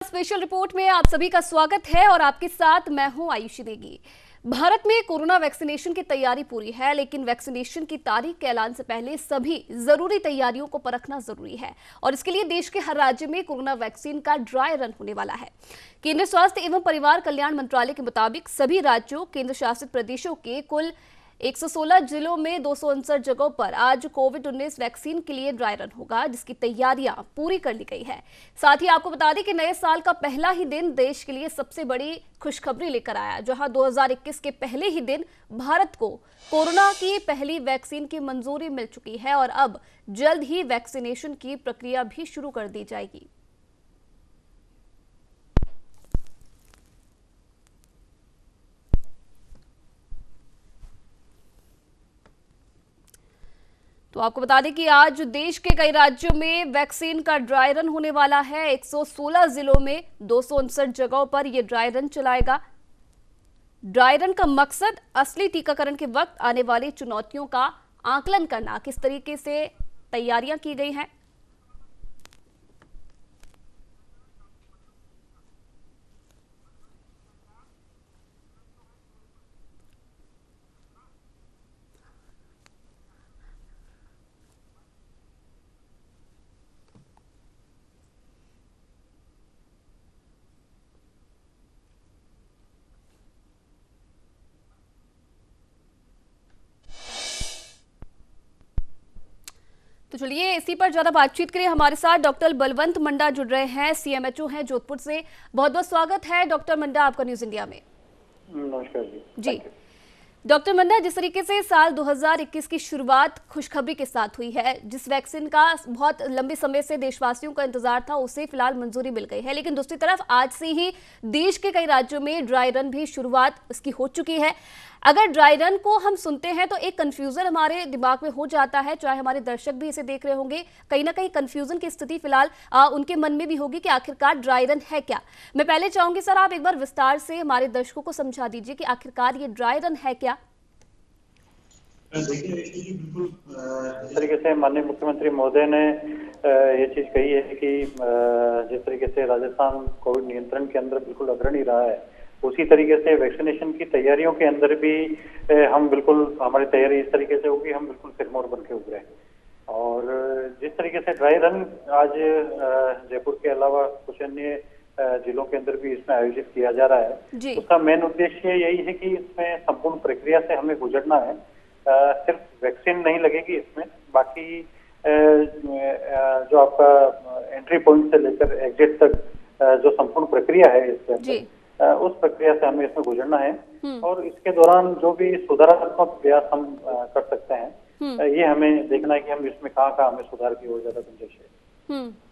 Special report में आप सभी का स्वागत है और आपके साथ मैं हूं आयुषी नेगी। भारत में कोरोना वैक्सीनेशन की तैयारी पूरी है, लेकिन वैक्सीनेशन की तारीख के ऐलान से पहले सभी जरूरी तैयारियों को परखना जरूरी है और इसके लिए देश के हर राज्य में कोरोना वैक्सीन का ड्राई रन होने वाला है। केंद्रीय स्वास्थ्य एवं परिवार कल्याण मंत्रालय के मुताबिक सभी राज्यों केंद्र शासित प्रदेशों के कुल 116 जिलों में 259 जगहों पर आज कोविड-19 वैक्सीन के लिए ड्राई रन होगा, जिसकी तैयारियां पूरी कर ली गई है। साथ ही आपको बता दें कि नए साल का पहला ही दिन देश के लिए सबसे बड़ी खुशखबरी लेकर आया, जहां 2021 के पहले ही दिन भारत को कोरोना की पहली वैक्सीन की मंजूरी मिल चुकी है और अब जल्द ही वैक्सीनेशन की प्रक्रिया भी शुरू कर दी जाएगी। तो आपको बता दें कि आज देश के कई राज्यों में वैक्सीन का ड्राई रन होने वाला है। 116 जिलों में 259 जगहों पर यह ड्राई रन चलाएगा। ड्राई रन का मकसद असली टीकाकरण के वक्त आने वाली चुनौतियों का आकलन करना, किस तरीके से तैयारियां की गई हैं। तो चलिए इसी पर ज्यादा बातचीत के लिए हमारे साथ डॉक्टर बलवंत मंडा जुड़ रहे हैं, सीएमएचओ हैं जोधपुर से। बहुत बहुत स्वागत है डॉक्टर मंडा आपका न्यूज इंडिया में। नमस्कार जी डॉक्टर मंडा, जिस तरीके से साल 2021 की शुरुआत खुशखबरी के साथ हुई है, जिस वैक्सीन का बहुत लंबे समय से देशवासियों का इंतजार था, उसे फिलहाल मंजूरी मिल गई है, लेकिन दूसरी तरफ आज से ही देश के कई राज्यों में ड्राई रन भी शुरुआत इसकी हो चुकी है। अगर ड्राई रन को हम सुनते हैं तो एक कंफ्यूजन हमारे दिमाग में हो जाता है, चाहे हमारे दर्शक भी इसे देख रहे होंगे, कहीं ना कहीं कंफ्यूजन की स्थिति फिलहाल उनके मन में भी होगी कि आखिरकार ड्राई रन है क्या। मैं पहले चाहूंगी सर, आप एक बार विस्तार से हमारे दर्शकों को समझा दीजिए कि आखिरकार ये ड्राई रन है क्या। देखिए बिल्कुल जिस तरीके से माननीय मुख्यमंत्री महोदय ने ये चीज कही है कि जिस तरीके से राजस्थान कोविड नियंत्रण के अंदर बिल्कुल अग्रणी रहा है, उसी तरीके से वैक्सीनेशन की तैयारियों के अंदर भी हम बिल्कुल, हमारी तैयारी इस तरीके से होगी, हम बिल्कुल सिरमौर बन के उभरे। और जिस तरीके से ड्राई रन आज जयपुर के अलावा कुछ अन्य जिलों के अंदर भी इसमें आयोजित किया जा रहा है, उसका मेन उद्देश्य यही है कि इसमें संपूर्ण प्रक्रिया से हमें गुजरना है। सिर्फ वैक्सीन नहीं लगेगी इसमें, बाकी जो आपका एंट्री पॉइंट से लेकर एग्जिट तक जो संपूर्ण प्रक्रिया है इसके उस प्रक्रिया से हमें इसमें गुजरना है। और इसके दौरान जो भी सुधारात्मक प्रयास हम कर सकते हैं, ये हमें देखना है कि हम इसमें कहाँ हमें सुधार की और ज्यादा गुंजाइश है।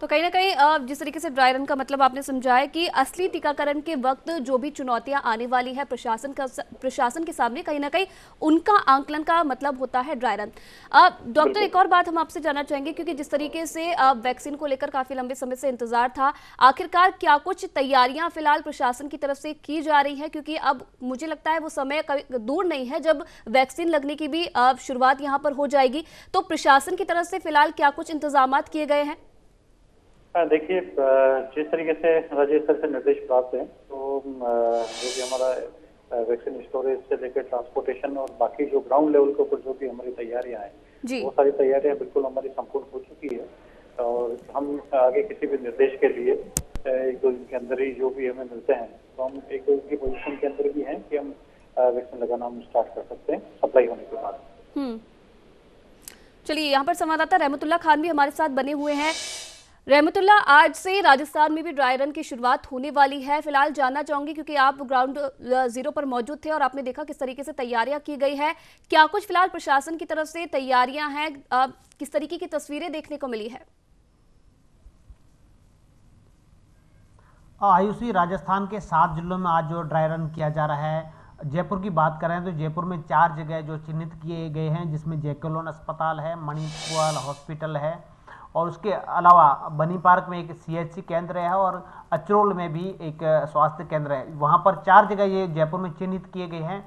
तो कहीं ना कहीं जिस तरीके से ड्राई रन का मतलब आपने समझाया कि असली टीकाकरण के वक्त जो भी चुनौतियां आने वाली है प्रशासन के सामने, कहीं ना कहीं उनका आंकलन का मतलब होता है ड्राई रन। डॉक्टर, एक और बात हम आपसे जानना चाहेंगे, क्योंकि जिस तरीके से वैक्सीन को लेकर काफी लंबे समय से इंतजार था, आखिरकार क्या कुछ तैयारियां फिलहाल प्रशासन की तरफ से की जा रही है, क्योंकि अब मुझे लगता है वो समय दूर नहीं है जब वैक्सीन लगने की भी शुरुआत यहाँ पर हो जाएगी। तो प्रशासन की तरफ से फिलहाल क्या कुछ इंतजाम किए गए हैं? देखिए, जिस तरीके से राज्य स्तर से निर्देश प्राप्त है, तो जो भी हमारा वैक्सीन स्टोरेज से लेकर ट्रांसपोर्टेशन और बाकी जो ग्राउंड लेवल के ऊपर जो भी हमारी तैयारियां हैं, वो सारी तैयारियां बिल्कुल हमारी संपूर्ण हो चुकी है। और हम आगे किसी भी निर्देश के लिए एक दो दिन के अंदर ही जो भी हमें मिलते हैं, तो हम एक दो दिन की पोजिशन के अंदर भी हैं कि हम वैक्सीन लगाना हम स्टार्ट कर सकते हैं सप्लाई होने के बाद। चलिए, यहाँ पर संवाददाता रहमतुल्लाह खान भी हमारे साथ बने हुए हैं। रहमतुल्लाह, आज से राजस्थान में भी ड्राई रन की शुरुआत होने वाली है। फिलहाल जानना चाहूंगी, क्योंकि आप ग्राउंड जीरो पर मौजूद थे और आपने देखा किस तरीके से तैयारियां की गई है, क्या कुछ फिलहाल प्रशासन की तरफ से तैयारियां हैं, किस तरीके की तस्वीरें देखने को मिली है? आयुषी, राजस्थान के 7 जिलों में आज जो ड्राई रन किया जा रहा है, जयपुर की बात करें तो जयपुर में 4 जगह जो चिन्हित किए गए हैं, जिसमें जैकलोन अस्पताल है, मणिपाल हॉस्पिटल है और उसके अलावा बनी पार्क में एक सीएचसी केंद्र है और अचरोल में भी एक स्वास्थ्य केंद्र है। वहाँ पर 4 जगह ये जयपुर में चिन्हित किए गए हैं।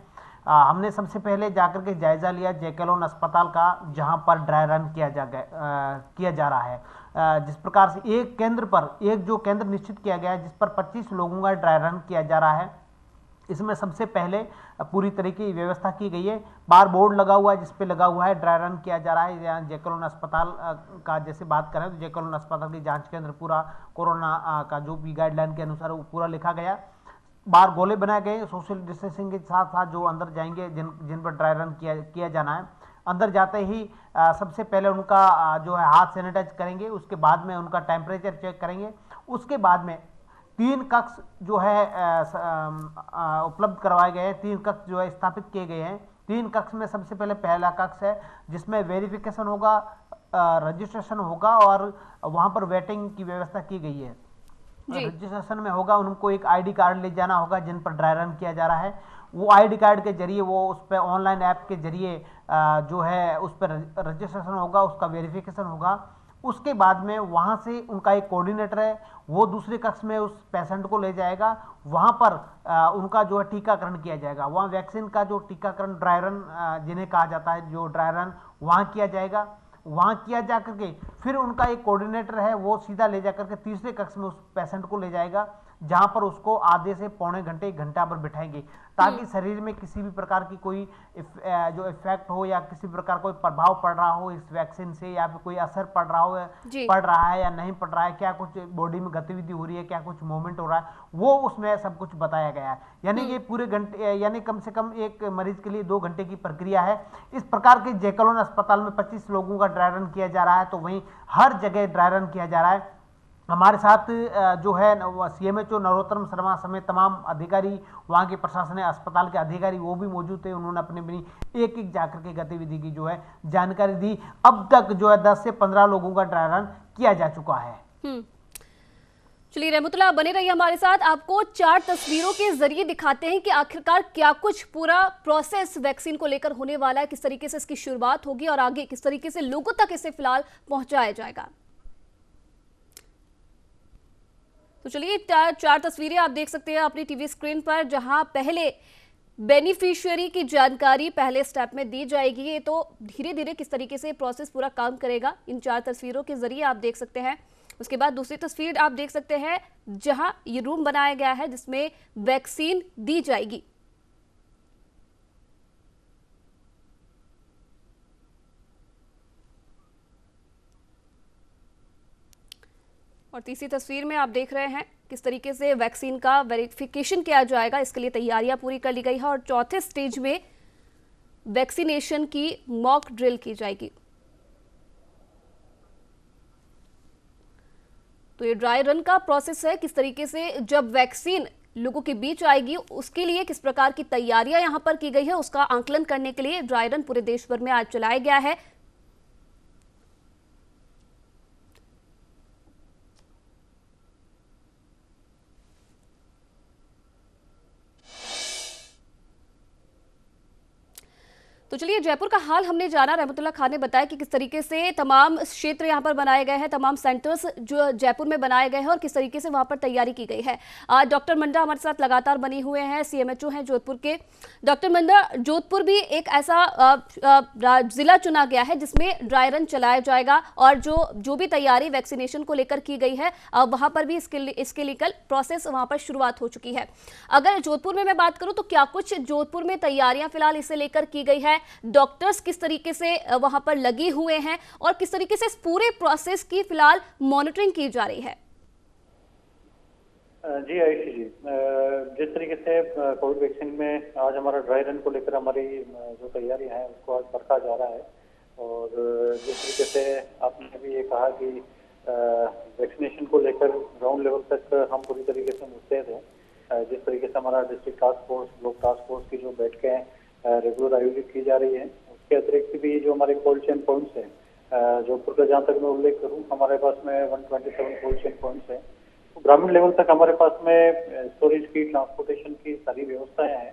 हमने सबसे पहले जाकर के जायजा लिया जैकलोन अस्पताल का, जहाँ पर ड्राई रन किया जा रहा है। जिस प्रकार से एक केंद्र पर एक जो केंद्र निश्चित किया गया है जिस पर 25 लोगों का ड्राई रन किया जा रहा है, इसमें सबसे पहले पूरी तरीके की व्यवस्था की गई है। बाहर बोर्ड लगा हुआ है जिस पे लगा हुआ है ड्राई रन किया जा रहा है। यहाँ जयकलोन अस्पताल का जैसे बात करें तो जयकलोन अस्पताल की जांच केंद्र पूरा कोरोना का जो भी गाइडलाइन के अनुसार वो पूरा लिखा गया। बाहर गोले बनाए गए सोशल डिस्टेंसिंग के साथ साथ जो अंदर जाएंगे जिन पर ड्राई रन किया जाना है, अंदर जाते ही सबसे पहले उनका जो है हाथ सैनिटाइज करेंगे, उसके बाद में उनका टेम्परेचर चेक करेंगे, उसके बाद में 3 कक्ष जो है उपलब्ध करवाए गए हैं, 3 कक्ष जो है स्थापित किए गए हैं। 3 कक्ष में सबसे पहले पहला कक्ष है जिसमें वेरिफिकेशन होगा, रजिस्ट्रेशन होगा और वहां पर वेटिंग की व्यवस्था की गई है। रजिस्ट्रेशन में होगा उनको एक आईडी कार्ड ले जाना होगा जिन पर ड्राई रन किया जा रहा है। वो आईडी कार्ड के जरिए वो उस पर ऑनलाइन ऐप के जरिए जो है उस पर रजिस्ट्रेशन होगा, उसका वेरिफिकेशन होगा। उसके बाद में वहाँ से उनका एक कोऑर्डिनेटर है, वो दूसरे कक्ष में उस पेशेंट को ले जाएगा, वहाँ पर उनका जो है टीकाकरण किया जाएगा। वहाँ वैक्सीन का जो टीकाकरण ड्राई रन जिन्हें कहा जाता है, जो ड्राई रन वहाँ किया जाएगा। वहाँ किया जा करके फिर उनका एक कोऑर्डिनेटर है, वो सीधा ले जा करके तीसरे कक्ष में उस पेशेंट को ले जाएगा, जहाँ पर उसको आधे से पौने घंटे 1 घंटा पर बिठाएंगे ताकि शरीर में किसी भी प्रकार की कोई जो इफेक्ट हो या किसी प्रकार कोई प्रभाव पड़ रहा हो इस वैक्सीन से, या फिर कोई असर पड़ रहा है या नहीं पड़ रहा है, क्या कुछ बॉडी में गतिविधि हो रही है, क्या कुछ मूवमेंट हो रहा है, वो उसमें सब कुछ बताया गया है। यानी ये पूरे घंटे यानी कम से कम एक मरीज के लिए 2 घंटे की प्रक्रिया है। इस प्रकार के जयकलोन अस्पताल में 25 लोगों का ड्राई रन किया जा रहा है, तो वहीं हर जगह ड्राई रन किया जा रहा है। हमारे साथ जो है CMHO नरोत्तम शर्मा समेत तमाम अधिकारी, वहाँ के प्रशासन अस्पताल के अधिकारी वो भी मौजूद थे। उन्होंने अपनी एक एक जाकर के गतिविधि की जो है जानकारी दी। अब तक जो है 10 से 15 लोगों का ड्राई रन किया जा चुका है। चलिए रहमतुल्लाह, बने रहिए हमारे साथ। आपको 4 तस्वीरों के जरिए दिखाते हैं कि आखिरकार क्या कुछ पूरा प्रोसेस वैक्सीन को लेकर होने वाला है, किस तरीके से इसकी शुरुआत होगी और आगे किस तरीके से लोगों तक इसे फिलहाल पहुंचाया जाएगा। तो चलिए 4 तस्वीरें आप देख सकते हैं अपनी टीवी स्क्रीन पर, जहां पहले बेनिफिशियरी की जानकारी पहले स्टेप में दी जाएगी। ये तो धीरे धीरे किस तरीके से प्रोसेस पूरा काम करेगा, इन 4 तस्वीरों के जरिए आप देख सकते हैं। उसके बाद दूसरी तस्वीर आप देख सकते हैं जहां ये रूम बनाया गया है जिसमें वैक्सीन दी जाएगी। और तीसरी तस्वीर में आप देख रहे हैं किस तरीके से वैक्सीन का वेरिफिकेशन किया जाएगा, इसके लिए तैयारियां पूरी कर ली गई है। और चौथे स्टेज में वैक्सीनेशन की मॉक ड्रिल की जाएगी। तो ये ड्राई रन का प्रोसेस है, किस तरीके से जब वैक्सीन लोगों के बीच आएगी उसके लिए किस प्रकार की तैयारियां यहां पर की गई है, उसका आंकलन करने के लिए ड्राई रन पूरे देश भर में आज चलाया गया है। तो चलिए जयपुर का हाल हमने जाना। रहमतुल्लाह खान ने बताया कि किस तरीके से तमाम क्षेत्र यहां पर बनाए गए हैं, तमाम सेंटर्स जो जयपुर में बनाए गए हैं और किस तरीके से वहां पर तैयारी की गई है। आज डॉक्टर मंडा हमारे साथ लगातार बने हुए हैं, CMHO हैं जोधपुर के। डॉक्टर मंडा, जोधपुर भी एक ऐसा जिला चुना गया है जिसमें ड्राई रन चलाया जाएगा और जो भी तैयारी वैक्सीनेशन को लेकर की गई है वहां पर भी इसके लिए कल प्रोसेस वहां पर शुरुआत हो चुकी है। अगर जोधपुर में मैं बात करूं तो क्या कुछ जोधपुर में तैयारियां फिलहाल इसे लेकर की गई है, डॉक्टर्स किस तरीके से वहां पर लगे हुए हैं और किस तरीके से इस पूरे प्रोसेस की फिलहाल मॉनिटरिंग की जा रही है? जी आयुषी जी, जिस तरीके से कोविड वैक्सीन में आज हमारा ड्राई रन को लेकर हमारी जो तैयारियां हैं उसको आज परखा जा रहा है। और जिस तरीके से आपने भी ये कहा कि वैक्सीनेशन को लेकर ग्राउंड लेवल तक हम पूरी तरीके से मुस्तैद हैं। जिस तरीके से हमारा district task force, block task force की जो बैठकें रेगुलर आयोजित की जा रही है, उसके अतिरिक्त भी जो हमारे कोल्ड चेन पॉइंट्स हैं जोधपुर का, जहाँ तक मैं उल्लेख करूँ हमारे पास में 127 कोल्ड चेन पॉइंट्स हैं। तो ग्रामीण लेवल तक हमारे पास में स्टोरेज की, ट्रांसपोर्टेशन की सारी व्यवस्थाएं हैं।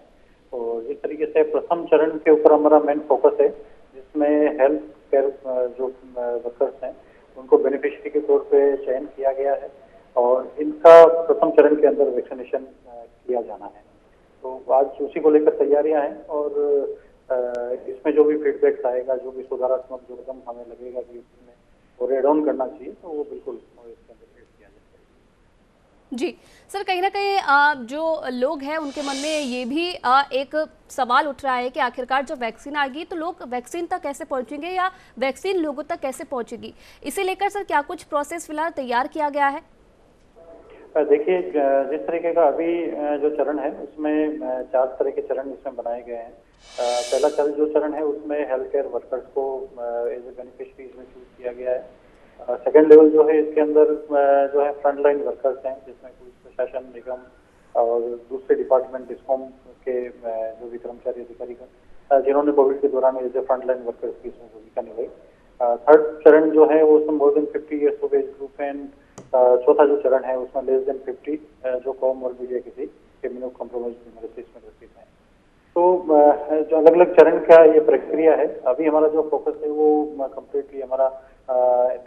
और जिस तरीके से प्रथम चरण के ऊपर हमारा मेन फोकस है, जिसमें हेल्थ केयर जो वर्कर्स हैं उनको बेनिफिशियरी के तौर पे चयन किया गया है और इनका प्रथम चरण के अंदर वैक्सीनेशन किया जाना है। तो आज उसी को लेकर तैयारियां हैं और इसमें जो भी फीडबैक आएगा, जो भी सुधारात्मक जो कदम हमें लगेगा कि इसमें और एड ऑन करना चाहिए तो वो बिल्कुल इसके अंदर ऐड किया जाए। जी सर, कहीं ना कहीं जो लोग हैं उनके मन में ये भी एक सवाल उठ रहा है कि आखिरकार जब वैक्सीन आ गई तो लोग वैक्सीन तक कैसे पहुंचेंगे या वैक्सीन लोगों तक कैसे पहुंचेगी। इसे लेकर सर क्या कुछ प्रोसेस फिलहाल तैयार किया गया है? देखिए, जिस तरीके का अभी जो चरण है उसमें 4 तरह के चरण इसमें बनाए गए हैं। पहला जो चरण है उसमें हेल्थ केयर वर्कर्स को एज ए बेनिफिशरी इसमें चूज किया गया है। सेकेंड लेवल जो है इसके अंदर जो है फ्रंट लाइन वर्कर्स हैं, जिसमें पुलिस प्रशासन, निगम और दूसरे डिपार्टमेंट डिस्कॉम के जो भी कर्मचारी अधिकारी जिन्होंने कोविड के दौरान as a front line workers की इसमें भूमिका निभाई। थर्ड चरण जो है वो more than 50 years of age group and चौथा जो चरण है उसमें लेस देन 50 जो कॉमॉर्बिड या किसी इम्यूनो कॉम्प्रोमाइज्ड बीमारी इसमें ग्रसित है। तो जो अलग अलग चरण का ये प्रक्रिया है, अभी हमारा जो फोकस है वो कम्प्लीटली हमारा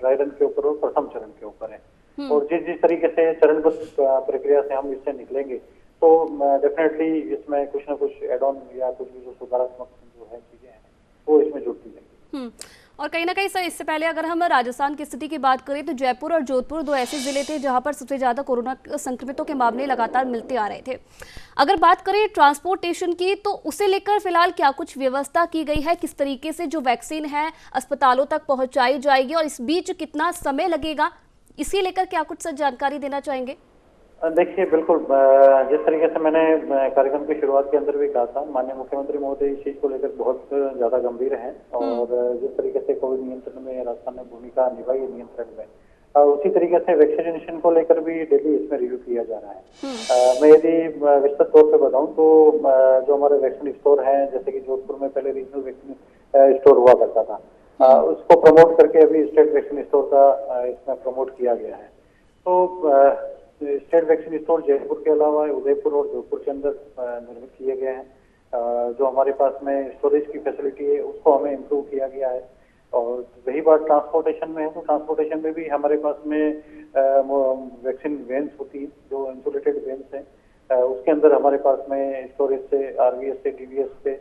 ड्राई रन के ऊपर और प्रथम चरण के ऊपर है। और जिस तरीके से चरणबद्ध प्रक्रिया से हम इससे निकलेंगे तो डेफिनेटली इसमें कुछ ना कुछ एड ऑन या कुछ भी जो सुधारात्मक जो है चीजें हैं वो इसमें जुड़ती जाएंगी। और कहीं ना कहीं सर इससे पहले अगर हम राजस्थान की स्थिति की बात करें तो जयपुर और जोधपुर 2 ऐसे जिले थे जहां पर सबसे ज्यादा कोरोना संक्रमितों के मामले लगातार मिलते आ रहे थे। अगर बात करें ट्रांसपोर्टेशन की तो उसे लेकर फिलहाल क्या कुछ व्यवस्था की गई है? किस तरीके से जो वैक्सीन है अस्पतालों तक पहुंचाई जाएगी और इस बीच कितना समय लगेगा, इसी लेकर क्या कुछ सर जानकारी देना चाहेंगे? देखिए, बिल्कुल जिस तरीके से मैंने कार्यक्रम की शुरुआत के अंदर भी कहा था, माननीय मुख्यमंत्री महोदय इस चीज को लेकर बहुत ज्यादा गंभीर हैं और जिस तरीके से कोविड नियंत्रण में राजस्थान ने भूमिका निभाई है नियंत्रण में, उसी तरीके से वैक्सीनेशन को लेकर भी डेली इसमें रिव्यू किया जा रहा है। मैं यदि विस्तृत तौर पे बताऊं तो जो हमारे वैक्सीन स्टोर हैं, जैसे कि जोधपुर में पहले रीजनल वैक्सीन स्टोर हुआ करता था, उसको प्रमोट करके अभी स्टेट वैक्सीन स्टोर का इसमें प्रमोट किया गया है। तो स्टेट वैक्सीन स्टोर जयपुर के अलावा उदयपुर और जोधपुर के अंदर निर्मित किए गए हैं। जो हमारे पास में स्टोरेज की फैसिलिटी है उसको हमें इम्प्रूव किया गया है। और रही बात ट्रांसपोर्टेशन में है तो ट्रांसपोर्टेशन में भी हमारे पास में वैक्सीन वेन्स होती है जो इंसुलेटेड वेन्स हैं, उसके अंदर हमारे पास में स्टोरेज से आरवीएस से डीवीएस से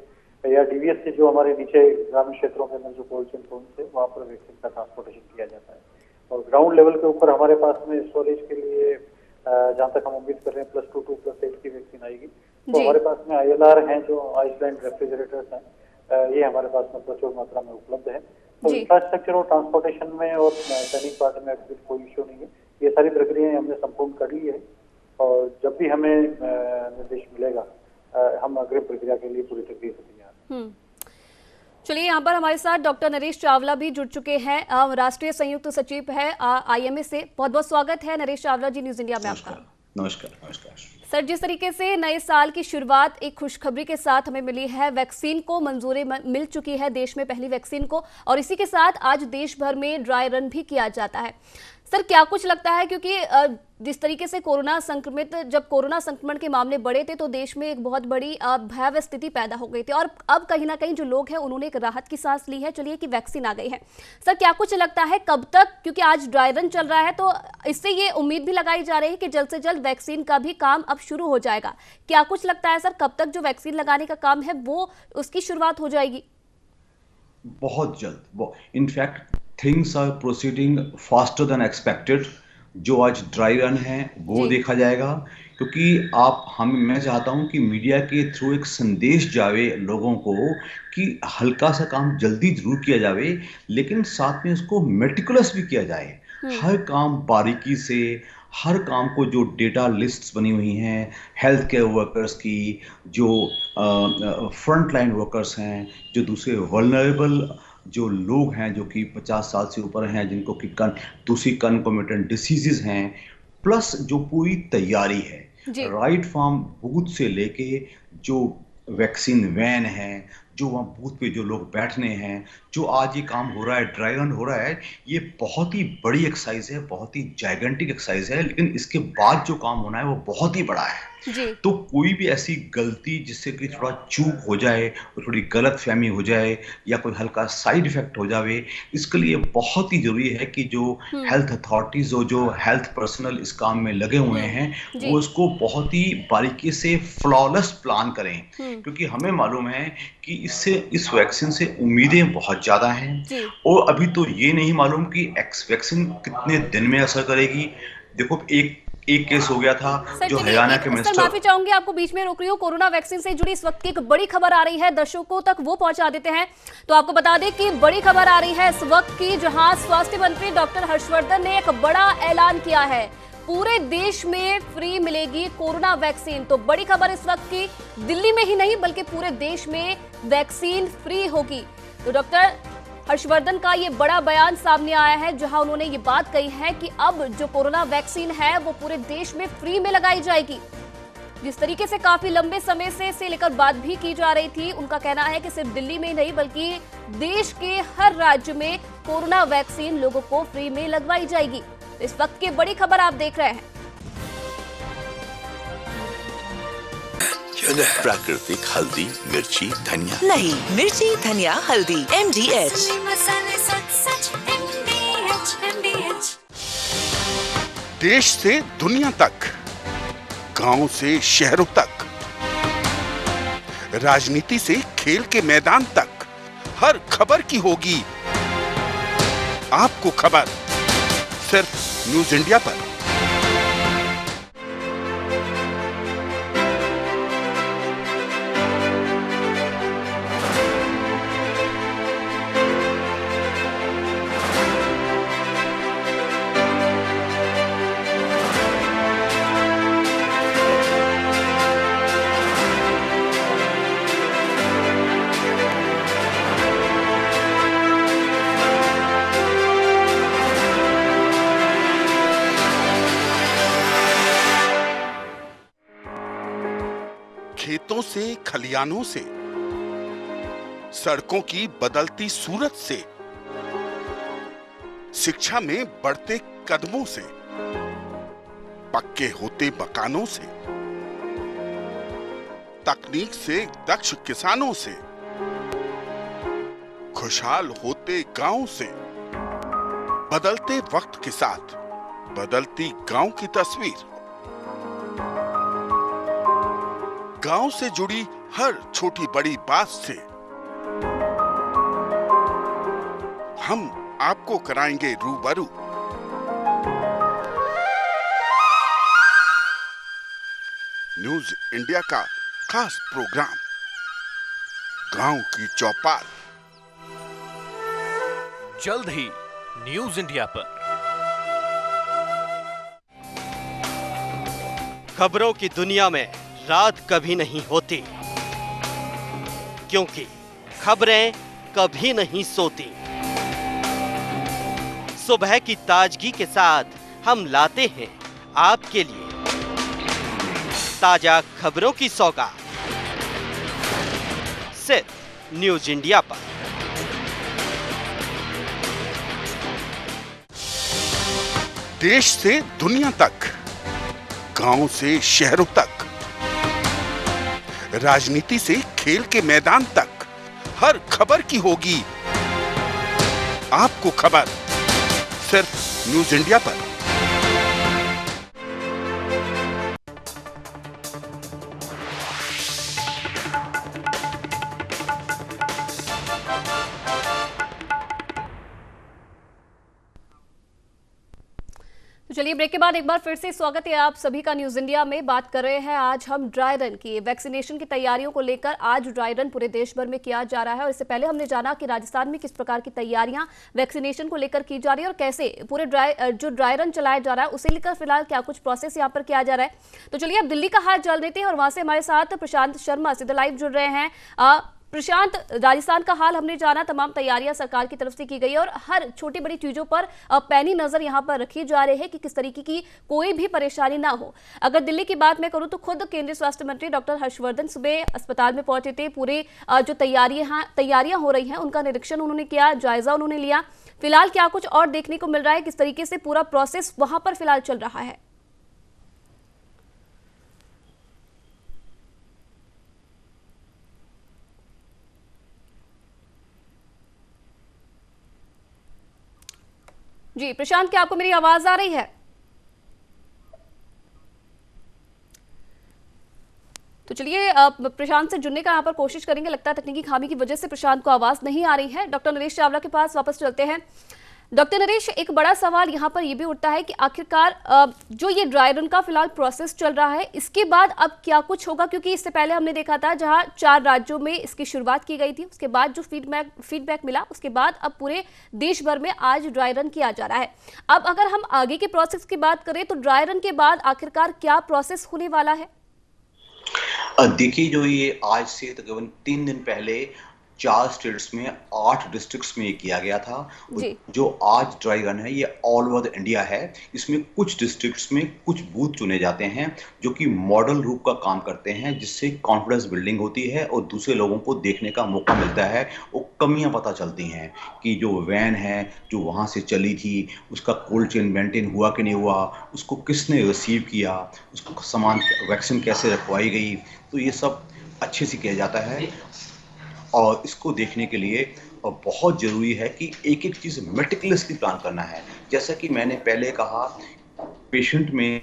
या डीवीएस से जो हमारे नीचे ग्रामीण क्षेत्रों के अंदर जो कोल्ड चेन जोन है वहाँ पर वैक्सीन का ट्रांसपोर्टेशन किया जाता है। और ग्राउंड लेवल के ऊपर हमारे पास में स्टोरेज के लिए जहाँ तक हम उम्मीद कर रहे हैं +2 to +8 की वैक्सीन आएगी। तो हमारे पास में ILR हैं जो आइसलैंड रेफ्रिजरेटर्स हैं, ये हमारे पास में प्रचुर मात्रा में उपलब्ध है। तो इंफ्रास्ट्रक्चर और ट्रांसपोर्टेशन में और ट्रेनिंग पार्ट में कोई इश्यू नहीं है। ये सारी प्रक्रियाएं हमने संपूर्ण कर ली है और जब भी हमें निर्देश मिलेगा हम अग्रिम प्रक्रिया के लिए पूरी तरीके से तैयार। चलिए, यहाँ पर हमारे साथ डॉक्टर नरेश चावला भी जुड़ चुके हैं, राष्ट्रीय संयुक्त सचिव है IMA से। बहुत बहुत स्वागत है नरेश चावला जी न्यूज इंडिया में आपका। नमस्कार सर, जिस तरीके से नए साल की शुरुआत एक खुशखबरी के साथ हमें मिली है, वैक्सीन को मंजूरी मिल चुकी है देश में पहली वैक्सीन को, और इसी के साथ आज देश भर में ड्राई रन भी किया जाता है। सर, क्या कुछ लगता है, क्योंकि जिस तरीके से जब कोरोना संक्रमण के मामले बढ़े थे तो देश में एक बहुत बड़ी भयावह स्थिति पैदा हो गई थी और अब कहीं ना कहीं जो लोग हैं उन्होंने एक राहत की सांस ली है, चलिए कि वैक्सीन आ गई है। सर, क्या कुछ लगता है कब तक, क्योंकि आज ड्राई रन चल रहा है तो इससे ये उम्मीद भी लगाई जा रही है कि जल्द से जल्द वैक्सीन का भी काम अब शुरू हो जाएगा। क्या कुछ लगता है सर, कब तक जो वैक्सीन लगाने का काम है वो उसकी शुरुआत हो जाएगी? बहुत जल्द। In fact things are proceeding faster than expected. जो आज ड्राई रन है वो देखा जाएगा, क्योंकि मैं चाहता हूं कि मीडिया के थ्रू एक संदेश जावे लोगों को कि हल्का सा काम जल्दी जरूर किया जावे, लेकिन साथ में उसको मेटिकुलस भी किया जाए। हर काम बारीकी से, हर काम को, जो डेटा लिस्ट्स बनी हुई हैं हेल्थ केयर वर्कर्स की, जो फ्रंट लाइन वर्कर्स हैं, जो दूसरे वल्नरेबल जो लोग हैं जो कि 50 साल से ऊपर हैं, जिनको कि दूसरी कन्कोमिटेंट डिसीजेस हैं, प्लस जो पूरी तैयारी है राइट फ्रॉम बूथ से लेके जो वैक्सीन वैन है, जो वहाँ बूथ पे जो लोग बैठने हैं, जो आज ये काम हो रहा है, ड्राई रन हो रहा है, ये बहुत ही बड़ी एक्सरसाइज है, बहुत ही जाइगेंटिक एक्सरसाइज है, लेकिन इसके बाद जो काम होना है वो बहुत ही बड़ा है। जी। तो कोई भी ऐसी गलती जिससे कि थोड़ा चूक हो जाए, थोड़ी गलतफहमी हो जाए या कोई हल्का साइड इफेक्ट हो जावे, इसके लिए बहुत ही जरूरी है कि जो हेल्थ अथॉरिटीज और जो हेल्थ पर्सनल इस काम में लगे हुए हैं जी। वो इसको बहुत ही बारीकी से फ्लॉलेस प्लान करें, हम्म। क्योंकि हमें मालूम है कि इस वैक्सीन से उम्मीदें बहुत ज्यादा हैं जी। और अभी तो ये नहीं मालूम कि वैक्सीन कितने दिन में असर करेगी। देखो एक केस हो गया था सर जो चलिए, हरियाणा एक के सर मिनिस्टर। माफी चाहूंगी, आपको बीच में रोक रही हूँ। कोरोना वैक्सीन से जुड़ी इस वक्त की एक बड़ी खबर आ रही है, दर्शकों तक वो पहुंचा देते हैं। तो आपको बता दें कि बड़ी खबर आ रही है इस वक्त की, जहां स्वास्थ्य मंत्री डॉक्टर हर्षवर्धन ने एक बड़ा ऐलान किया है। पूरे देश में फ्री मिलेगी कोरोना वैक्सीन। तो बड़ी खबर इस वक्त की, दिल्ली में ही नहीं बल्कि पूरे देश में वैक्सीन फ्री होगी। तो डॉक्टर हर्षवर्धन का ये बड़ा बयान सामने आया है, जहां उन्होंने ये बात कही है कि अब जो कोरोना वैक्सीन है वो पूरे देश में फ्री में लगाई जाएगी। जिस तरीके से काफी लंबे समय से इसे लेकर बात भी की जा रही थी, उनका कहना है कि सिर्फ दिल्ली में ही नहीं बल्कि देश के हर राज्य में कोरोना वैक्सीन लोगों को फ्री में लगवाई जाएगी। इस वक्त की बड़ी खबर आप देख रहे हैं। प्राकृतिक हल्दी, मिर्ची, धनिया नहीं, मिर्ची, धनिया, हल्दी, MDH। देश से दुनिया तक, गांव से शहरों तक, राजनीति से खेल के मैदान तक, हर खबर की होगी आपको खबर, सिर्फ न्यूज इंडिया पर। खेतों से, खलियानों से, सड़कों की बदलती सूरत से, शिक्षा में बढ़ते कदमों से, पक्के होते मकानों से, तकनीक से दक्ष किसानों से, खुशहाल होते गांव से, बदलते वक्त के साथ बदलती गांव की तस्वीर, गांव से जुड़ी हर छोटी बड़ी बात से हम आपको कराएंगे रूबरू। न्यूज इंडिया का खास प्रोग्राम गांव की चौपाल, जल्द ही न्यूज इंडिया पर। खबरों की दुनिया में रात कभी नहीं होती, क्योंकि खबरें कभी नहीं सोती। सुबह की ताजगी के साथ हम लाते हैं आपके लिए ताजा खबरों की सौगात, सिर्फ न्यूज इंडिया पर। देश से दुनिया तक, गांव से शहरों तक, राजनीति से खेल के मैदान तक, हर खबर की होगी आपको खबर, सिर्फ न्यूज इंडिया पर। तो चलिए, ब्रेक के बाद एक बार फिर से स्वागत है आप सभी का न्यूज इंडिया में। बात कर रहे हैं आज हम ड्राई रन की, वैक्सीनेशन की तैयारियों को लेकर। आज ड्राई रन पूरे देश भर में किया जा रहा है और इससे पहले हमने जाना कि राजस्थान में किस प्रकार की तैयारियां वैक्सीनेशन को लेकर की जा रही है और कैसे पूरे ड्राई रन चलाया जा रहा है, उसे लेकर फिलहाल क्या कुछ प्रोसेस यहाँ पर किया जा रहा है। तो चलिए अब दिल्ली का हाल जान लेते हैं और वहां से हमारे साथ प्रशांत शर्मा सीधे लाइव जुड़ रहे हैं। प्रशांत, राजस्थान का हाल हमने जाना, तमाम तैयारियां सरकार की तरफ से की गई है और हर छोटी बड़ी चीजों पर पैनी नजर यहां पर रखी जा रही है कि किस तरीके की कोई भी परेशानी ना हो। अगर दिल्ली की बात मैं करूं तो खुद केंद्रीय स्वास्थ्य मंत्री डॉक्टर हर्षवर्धन सुबह अस्पताल में पहुंचे थे। पूरे जो तैयारियां हो रही हैं उनका निरीक्षण उन्होंने किया, जायजा उन्होंने लिया। फिलहाल क्या कुछ और देखने को मिल रहा है, किस तरीके से पूरा प्रोसेस वहां पर फिलहाल चल रहा है? जी प्रशांत, क्या आपको मेरी आवाज आ रही है? तो चलिए प्रशांत से जुड़ने का यहाँ पर कोशिश करेंगे। लगता है तकनीकी खामी की वजह से प्रशांत को आवाज नहीं आ रही है। डॉक्टर नरेश चावला के पास वापस चलते हैं। डॉक्टर नरेश, एक बड़ा सवाल यहाँ पर यह भी उठता है कि आखिरकार जो ये ड्राई रन का फिलहाल प्रोसेस चल रहा है, इसके बाद अब क्या कुछ होगा? क्योंकि इससे पहले हमने देखा था जहाँ 4 राज्यों में इसकी शुरुआत की गई थी, उसके बाद जो फीडबैक मिला, उसके बाद अब पूरे देश भर में आज ड्राई रन किया जा रहा है। अब अगर हम आगे के प्रोसेस की बात करें तो ड्राई रन के बाद आखिरकार क्या प्रोसेस होने वाला है? देखिए, जो ये आज से तकरीबन 3 दिन पहले 4 स्टेट्स में 8 डिस्ट्रिक्ट्स में किया गया था। जो आज ड्राई रन है ये ऑल ओवर इंडिया है। इसमें कुछ डिस्ट्रिक्ट्स में कुछ बूथ चुने जाते हैं जो कि मॉडल रूप का काम करते हैं, जिससे कॉन्फिडेंस बिल्डिंग होती है और दूसरे लोगों को देखने का मौका मिलता है। वो कमियां पता चलती हैं कि जो वैन है जो वहाँ से चली थी उसका कोल्ड चेन मेंटेन हुआ कि नहीं हुआ, उसको किसने रिसीव किया, उसको सामान वैक्सीन कैसे रखवाई गई। तो ये सब अच्छे से किया जाता है और इसको देखने के लिए बहुत ज़रूरी है कि एक एक चीज़ मेटिकुलसली प्लान करना है। जैसा कि मैंने पहले कहा, पेशेंट में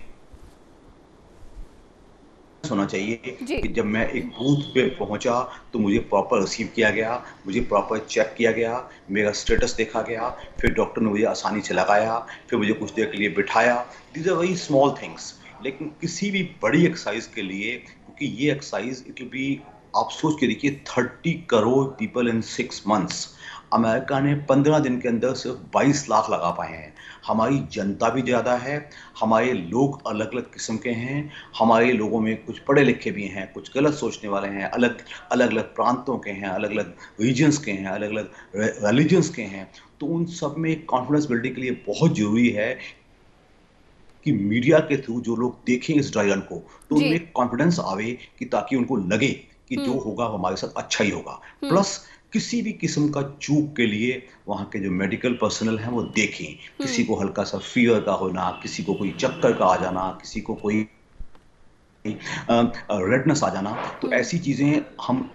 होना चाहिए कि जब मैं एक बूथ पे पहुंचा तो मुझे प्रॉपर रिसीव किया गया, मुझे प्रॉपर चेक किया गया, मेरा स्टेटस देखा गया, फिर डॉक्टर ने मुझे आसानी से लगाया, फिर मुझे कुछ देर के लिए बिठाया। These are very small things. लेकिन किसी भी बड़ी एक्सरसाइज के लिए, क्योंकि ये एक्सरसाइज इट विल बी, आप सोच के देखिए 30 crore people in 6 months। America ने 15 दिन के अंदर सिर्फ 22 लाख लगा पाए हैं। हमारी जनता भी ज़्यादा है, हमारे लोग अलग अलग किस्म के हैं, हमारे लोगों में कुछ पढ़े लिखे भी हैं, कुछ गलत सोचने वाले हैं, अलग अलग प्रांतों के हैं, अलग अलग रीजन्स के हैं, अलग अलग रिलीजन्स के हैं। तो उन सब में कॉन्फिडेंस बिल्डिंग के लिए बहुत ज़रूरी है कि मीडिया के थ्रू जो लोग देखें इस ड्राई रन को तो उनमें कॉन्फिडेंस आवे कि ताकि उनको लगे कि जो होगा हमारे साथ अच्छा ही होगा। प्लस किसी भी किस्म का चूक के लिए वहाँ के जो मेडिकल पर्सनल हैं वो देखें। किसी को हल्का सा फीवर का होना, किसी को कोई चक्कर का आ जाना, किसी को कोई रेडनेस आ जाना, तो ऐसी चीज़ें हम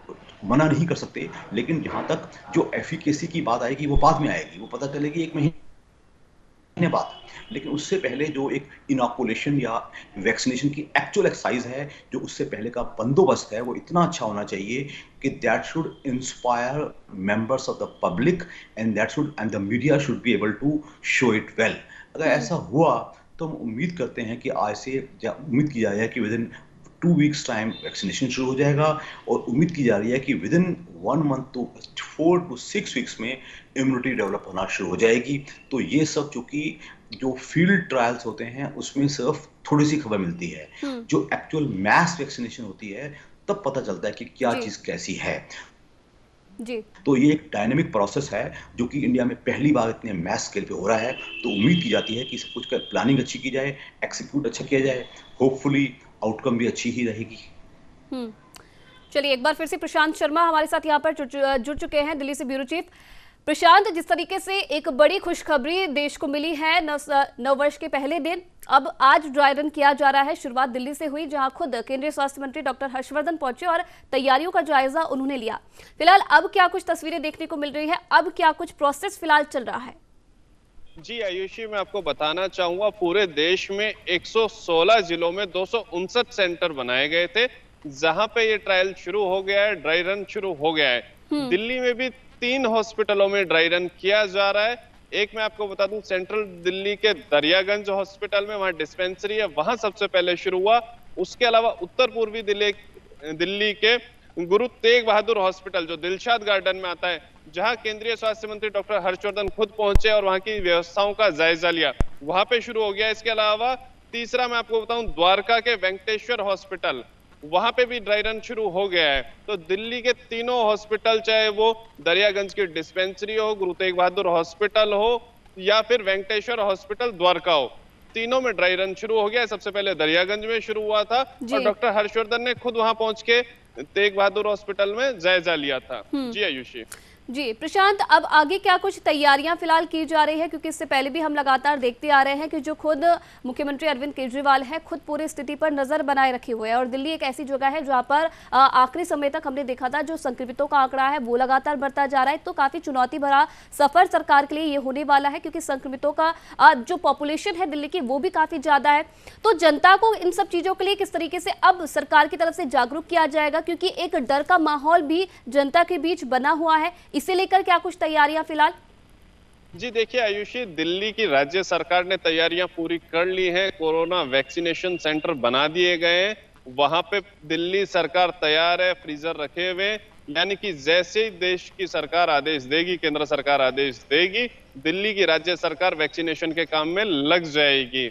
मना नहीं कर सकते। लेकिन जहाँ तक जो एफिकेसी की बात आएगी वो बाद में आएगी, वो पता चलेगी 1 महीने बाद। लेकिन उससे पहले जो एक इनॉकुलेशन या वैक्सीनेशन की एक्चुअल एक्सरसाइज है, जो उससे पहले का बंदोबस्त है, वो इतना अच्छा होना चाहिए कि that should inspire members of the public and the media should be able to show it well. अगर ऐसा हुआ तो हम उम्मीद करते हैं कि आज से उम्मीद की जा रही है कि with in 2 weeks time vaccination शुरू हो जाएगा और उम्मीद की जा रही है कि with in 1 month to 4 to 6 weeks में इम्यूनिटी डेवलप होना शुरू हो जाएगी। तो ये सब चूंकि जो फील्ड ट्रायल्स होते हैं उसमें सिर्फ थोड़ी सी खबर मिलती है, जो एक्चुअल मैस वैक्सीनेशन होती है तब पता चलता है कि क्या चीज कैसी है। जी। तो ये एक डायनेमिक प्रोसेस है जो कि इंडिया में पहली बार इतने मैस स्केल पे हो रहा है। तो उम्मीद की जाती है कि सब कुछ का प्लानिंग अच्छी की जाए, एक्सिक्यूट अच्छा किया जाए, होपफुली आउटकम भी अच्छी ही रहेगी। चलिए एक बार फिर से प्रशांत शर्मा हमारे साथ यहाँ पर जुड़ चुके हैं, दिल्ली से ब्यूरो चीफ। प्रशांत, जिस तरीके से एक बड़ी खुशखबरी देश को मिली है नव वर्ष के पहले दिन, अब आज ड्राई रन किया जा रहा है। शुरुआत दिल्ली से हुई जहां खुद केंद्रीय स्वास्थ्य मंत्री डॉक्टर हर्षवर्धन पहुंचे और तैयारियों का जायजा उन्होंने लिया। फिलहाल अब क्या कुछ तस्वीरें देखने को मिल रही है, अब क्या कुछ प्रोसेस फिलहाल चल रहा है? जी आयुषी, मैं आपको बताना चाहूंगा पूरे देश में 116 जिलों में 259 सेंटर बनाए गए थे जहां पे ये ट्रायल शुरू हो गया है, ड्राई रन शुरू हो गया है। दिल्ली में भी 3 हॉस्पिटलों में ड्राई रन किया जा रहा है। एक मैं आपको बता दूं, सेंट्रल दिल्ली के दरियागंज हॉस्पिटल में वहां डिस्पेंसरी है, वहां सबसे पहले शुरू हुआ। उसके अलावा उत्तर पूर्वी दिल्ली के गुरु तेग बहादुर हॉस्पिटल जो दिलशाद गार्डन में आता है, जहां केंद्रीय स्वास्थ्य मंत्री डॉक्टर हर्षवर्धन खुद पहुंचे और वहां की व्यवस्थाओं का जायजा लिया, वहां पे शुरू हो गया। इसके अलावा तीसरा मैं आपको बताऊं, द्वारका के वेंकटेश्वर हॉस्पिटल, वहां पे भी ड्राई रन शुरू हो गया है। तो दिल्ली के तीनों हॉस्पिटल, चाहे वो दरियागंज की डिस्पेंसरी हो, गुरु तेग बहादुर हॉस्पिटल हो या फिर वेंकटेश्वर हॉस्पिटल द्वारका हो, तीनों में ड्राई रन शुरू हो गया है। सबसे पहले दरियागंज में शुरू हुआ था और डॉक्टर हर्षवर्धन ने खुद वहां पहुंच के तेग बहादुर हॉस्पिटल में जायजा लिया था। जी आयुषी। जी प्रशांत, अब आगे क्या कुछ तैयारियां फिलहाल की जा रही है, क्योंकि इससे पहले भी हम लगातार देखते आ रहे हैं कि जो खुद मुख्यमंत्री अरविंद केजरीवाल है खुद पूरी स्थिति पर नजर बनाए रखे हुए हैं, और दिल्ली एक ऐसी जगह है जहां पर आखिरी समय तक हमने देखा था जो संक्रमितों का आंकड़ा है वो लगातार बढ़ता जा रहा है। तो काफी चुनौती भरा सफर सरकार के लिए ये होने वाला है, क्योंकि संक्रमितों का जो पॉपुलेशन है दिल्ली की वो भी काफी ज्यादा है। तो जनता को इन सब चीजों के लिए किस तरीके से अब सरकार की तरफ से जागरूक किया जाएगा, क्योंकि एक डर का माहौल भी जनता के बीच बना हुआ है, इसे लेकर क्या कुछ तैयारियां फिलहाल? जी देखिए आयुषी, दिल्ली की राज्य सरकार ने तैयारियां पूरी कर ली हैं। कोरोना वैक्सीनेशन सेंटर बना दिए गए हैं, वहां पे दिल्ली सरकार तैयार है, फ्रीजर रखे हुए हैं। यानी कि जैसे ही देश की सरकार आदेश देगी, केंद्र सरकार आदेश देगी, दिल्ली की राज्य सरकार वैक्सीनेशन के काम में लग जाएगी।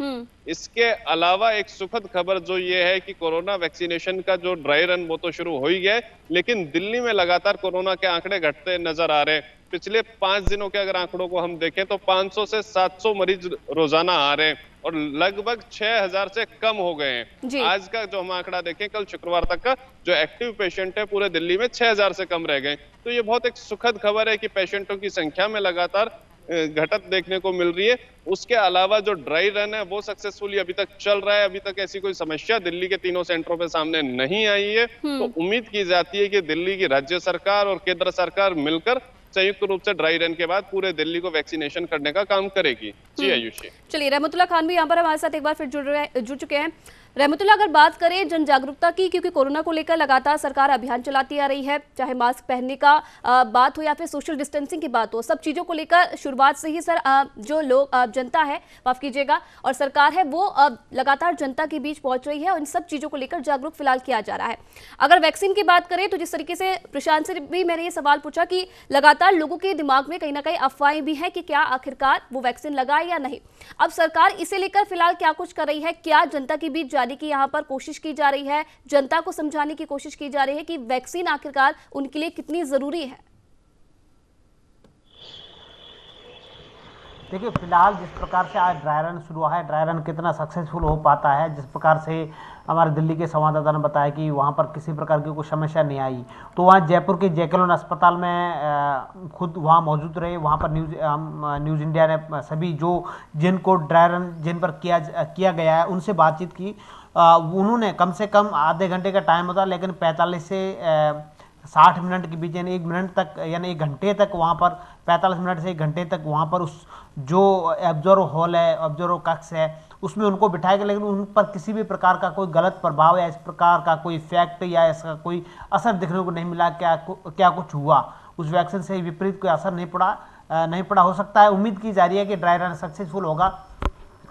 इसके अलावा एक सुखद खबर जो ये है कि कोरोना वैक्सीनेशन का जो ड्राई रन वो तो शुरू हो ही गया है, लेकिन दिल्ली में लगातार कोरोना के आंकड़े घटते नजर आ रहे हैं। पिछले 5 दिनों के अगर आंकड़ों को हम देखें तो 500 से 700 मरीज रोजाना आ रहे हैं और लगभग 6000 से कम हो गए हैं। आज का जो हम आंकड़ा देखें, कल शुक्रवार तक का जो एक्टिव पेशेंट है पूरे दिल्ली में 6000 से कम रह गए। तो ये बहुत एक सुखद खबर है कि पेशेंटों की संख्या में लगातार घटत देखने को मिल रही है। उसके अलावा जो ड्राई रन है वो सक्सेसफुली अभी तक चल रहा है। अभी तक ऐसी कोई समस्या दिल्ली के तीनों सेंटरों पे सामने नहीं आई है। तो उम्मीद की जाती है कि दिल्ली की राज्य सरकार और केंद्र सरकार मिलकर संयुक्त रूप से ड्राई रन के बाद पूरे दिल्ली को वैक्सीनेशन करने का काम करेगी। जी आयुषी। चलिए, रहमतुल्लाह खान भी यहाँ पर हमारे साथ एक बार फिर जुड़ चुके हैं। रहमतुल्लाह, अगर बात करें जन जागरूकता की, क्योंकि कोरोना को लेकर लगातार सरकार अभियान चलाती आ रही है, चाहे मास्क पहनने का बात हो या फिर सोशल डिस्टेंसिंग की बात हो, सब चीज़ों को लेकर शुरुआत से ही सर जो लोग जनता है, माफ कीजिएगा, और सरकार है वो लगातार जनता के बीच पहुंच रही है और इन सब चीज़ों को लेकर जागरूक फिलहाल किया जा रहा है। अगर वैक्सीन की बात करें तो जिस तरीके से प्रशांत से भी मैंने ये सवाल पूछा कि लगातार लोगों के दिमाग में कहीं ना कहीं अफवाहें भी हैं कि क्या आखिरकार वो वैक्सीन लगाए या नहीं। अब सरकार इसे लेकर फिलहाल क्या कुछ कर रही है? क्या जनता के बीच जाने की यहाँ पर कोशिश की जा रही है, जनता को समझाने की कोशिश की जा रही है कि वैक्सीन आखिरकार उनके लिए कितनी जरूरी है? देखिए, फिलहाल जिस प्रकार से आज ड्राई रन शुरू हुआ है, ड्राई रन कितना सक्सेसफुल हो पाता है, जिस प्रकार से हमारे दिल्ली के संवाददाता ने बताया कि वहाँ पर किसी प्रकार की कोई समस्या नहीं आई, तो वहाँ जयपुर के जैकलोन अस्पताल में खुद वहाँ मौजूद रहे। वहाँ पर न्यूज़ इंडिया ने सभी जिनको ड्राई रन जिन पर किया गया है उनसे बातचीत की। उन्होंने कम से कम आधे घंटे का टाइम होता, लेकिन 45 से 60 मिनट के बीच, यानी 1 मिनट तक, यानी 1 घंटे तक वहाँ पर, 45 मिनट से 1 घंटे तक वहाँ पर उस जो ऑब्जर्व हॉल है, ऑब्जर्व कक्ष है, उसमें उनको बिठाया गया, लेकिन उन पर किसी भी प्रकार का कोई गलत प्रभाव या इस प्रकार का कोई इफेक्ट या इसका कोई असर देखने को नहीं मिला। क्या कुछ हुआ, उस वैक्सीन से विपरीत कोई असर नहीं पड़ा। हो सकता है, उम्मीद की जा रही है कि ड्राई रन सक्सेसफुल होगा।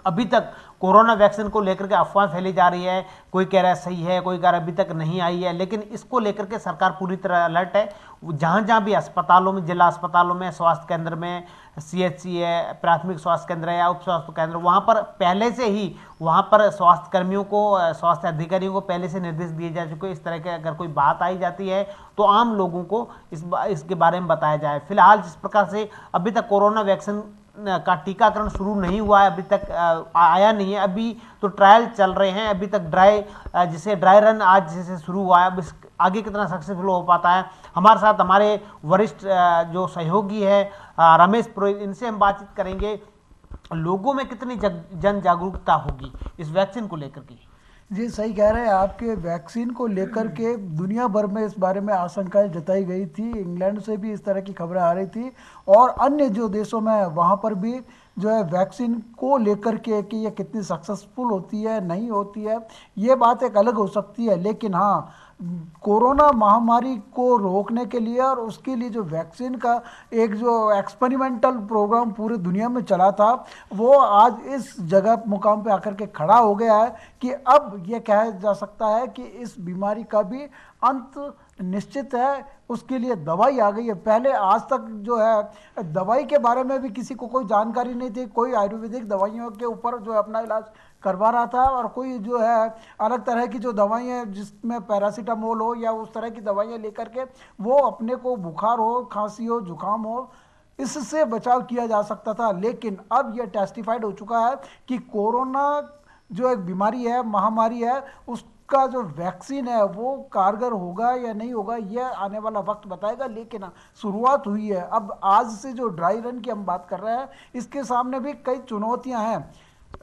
अभी तक कोरोना वैक्सीन को लेकर के अफवाह फैली जा रही है, कोई कह रहा है सही है, कोई कह रहा है अभी तक नहीं आई है, लेकिन इसको लेकर के सरकार पूरी तरह अलर्ट है। जहाँ जहाँ भी अस्पतालों में, जिला अस्पतालों में, स्वास्थ्य केंद्र में, CHC है, प्राथमिक स्वास्थ्य केंद्र है या उप स्वास्थ्य केंद्र, वहाँ पर पहले से ही वहाँ पर स्वास्थ्य कर्मियों को, स्वास्थ्य अधिकारियों को पहले से निर्देश दिए जा चुके हैं। इस तरह के अगर कोई बात आई जाती है तो आम लोगों को इसके बारे में बताया जाए। फिलहाल जिस प्रकार से अभी तक कोरोना वैक्सीन का टीकाकरण शुरू नहीं हुआ है, अभी तक आया नहीं है, अभी तो ट्रायल चल रहे हैं। अभी तक ड्राई रन आज जैसे शुरू हुआ है, अब आगे कितना सक्सेसफुल हो पाता है। हमारे साथ हमारे वरिष्ठ जो सहयोगी है रमेश पुरोहित, इनसे हम बातचीत करेंगे, लोगों में कितनी जन जागरूकता होगी इस वैक्सीन को लेकर के। जी सही कह रहे हैं आपके, वैक्सीन को लेकर के दुनिया भर में इस बारे में आशंकाएं जताई गई थी। इंग्लैंड से भी इस तरह की खबरें आ रही थी और अन्य जो देशों में वहाँ पर भी जो है वैक्सीन को लेकर के कि ये कितनी सक्सेसफुल होती है नहीं होती है, ये बात एक अलग हो सकती है। लेकिन हाँ, कोरोना महामारी को रोकने के लिए और उसके लिए जो वैक्सीन का एक जो एक्सपेरिमेंटल प्रोग्राम पूरी दुनिया में चला था, वो आज इस जगह मुकाम पे आकर के खड़ा हो गया है कि अब ये कहा जा सकता है कि इस बीमारी का भी अंत निश्चित है। उसके लिए दवाई आ गई है। पहले आज तक जो है दवाई के बारे में भी किसी को कोई जानकारी नहीं थी। कोई आयुर्वेदिक दवाइयों के ऊपर जो अपना इलाज करवा रहा था और कोई जो है अलग तरह की जो दवाइयाँ जिसमें पैरासीटामोल हो या उस तरह की दवाइयाँ लेकर के वो अपने को बुखार हो, खांसी हो, जुकाम हो, इससे बचाव किया जा सकता था। लेकिन अब यह टेस्टिफाइड हो चुका है कि कोरोना जो एक बीमारी है, महामारी है, उसका जो वैक्सीन है वो कारगर होगा या नहीं होगा, यह आने वाला वक्त बताएगा। लेकिन शुरुआत हुई है। अब आज से जो ड्राई रन की हम बात कर रहे हैं, इसके सामने भी कई चुनौतियां हैं।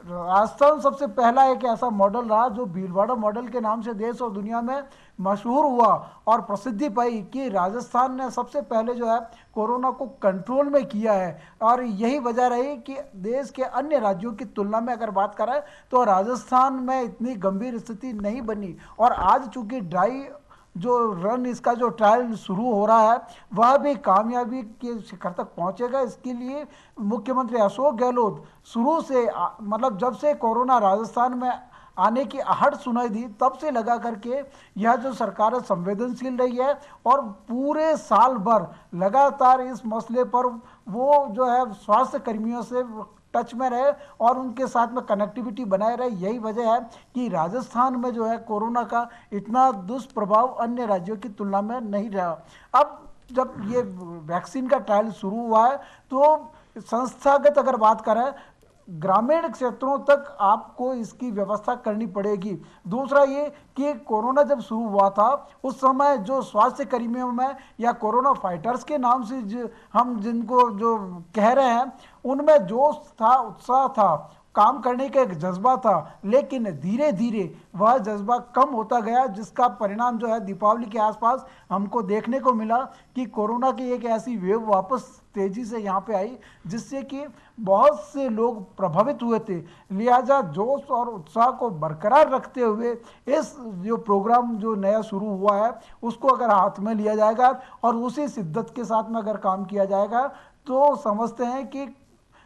राजस्थान सबसे पहला एक ऐसा मॉडल रहा जो भीलवाड़ा मॉडल के नाम से देश और दुनिया में मशहूर हुआ और प्रसिद्धि पाई कि राजस्थान ने सबसे पहले जो है कोरोना को कंट्रोल में किया है। और यही वजह रही कि देश के अन्य राज्यों की तुलना में अगर बात करें तो राजस्थान में इतनी गंभीर स्थिति नहीं बनी। और आज चूंकि ड्राई जो रन, इसका जो ट्रायल शुरू हो रहा है, वह भी कामयाबी के शिखर तक पहुंचेगा। इसके लिए मुख्यमंत्री अशोक गहलोत शुरू से मतलब जब से कोरोना राजस्थान में आने की आहट सुनाई दी तब से लगा करके यह जो सरकार है संवेदनशील रही है और पूरे साल भर लगातार इस मसले पर वो जो है स्वास्थ्य कर्मियों से टच में रहे और उनके साथ में कनेक्टिविटी बनाए रहे। यही वजह है कि राजस्थान में जो है कोरोना का इतना दुष्प्रभाव अन्य राज्यों की तुलना में नहीं रहा। अब जब ये वैक्सीन का ट्रायल शुरू हुआ है तो संस्थागत अगर बात करें, ग्रामीण क्षेत्रों तक आपको इसकी व्यवस्था करनी पड़ेगी। दूसरा ये कि कोरोना जब शुरू हुआ था उस समय जो स्वास्थ्य कर्मियों में या कोरोना फाइटर्स के नाम से हम जिनको जो कह रहे हैं, उनमें जोश था, उत्साह था, काम करने का एक जज्बा था। लेकिन धीरे धीरे वह जज्बा कम होता गया, जिसका परिणाम जो है दीपावली के आसपास हमको देखने को मिला कि कोरोना की एक ऐसी वेव वापस तेजी से यहाँ पे आई जिससे कि बहुत से लोग प्रभावित हुए थे। लिहाजा जोश और उत्साह को बरकरार रखते हुए इस जो प्रोग्राम जो नया शुरू हुआ है उसको अगर हाथ में लिया जाएगा और उसी शिद्दत के साथ में अगर काम किया जाएगा तो समझते हैं कि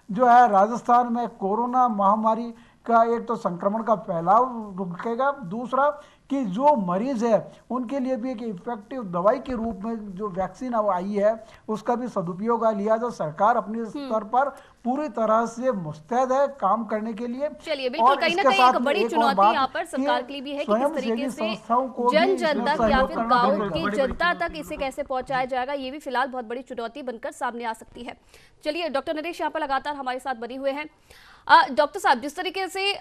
जो है राजस्थान में कोरोना महामारी का एक तो संक्रमण का फैलाव रुकेगा, दूसरा कि जो मरीज है उनके लिए भी एक इफेक्टिव दवाई के रूप में जो वैक्सीन अब आई है उसका भी सदुपयोग है। लिहाजा सरकार अपने स्तर पर पूरी तरह से मुस्तैद है काम करने के लिए। चलिए, बिल्कुल कहीं ना कहीं एक बड़ी चुनौती यहाँ पर सरकार के लिए भी है कि किस तरीके से जन जन तक या फिर गाँव की जनता तक इसे कैसे पहुंचाया जाएगा, ये भी फिलहाल बहुत बड़ी चुनौती बनकर सामने आ सकती है। चलिए, डॉक्टर नरेश यहाँ पर लगातार हमारे साथ बने हुए हैं। डॉक्टर साहब, जिस तरीके से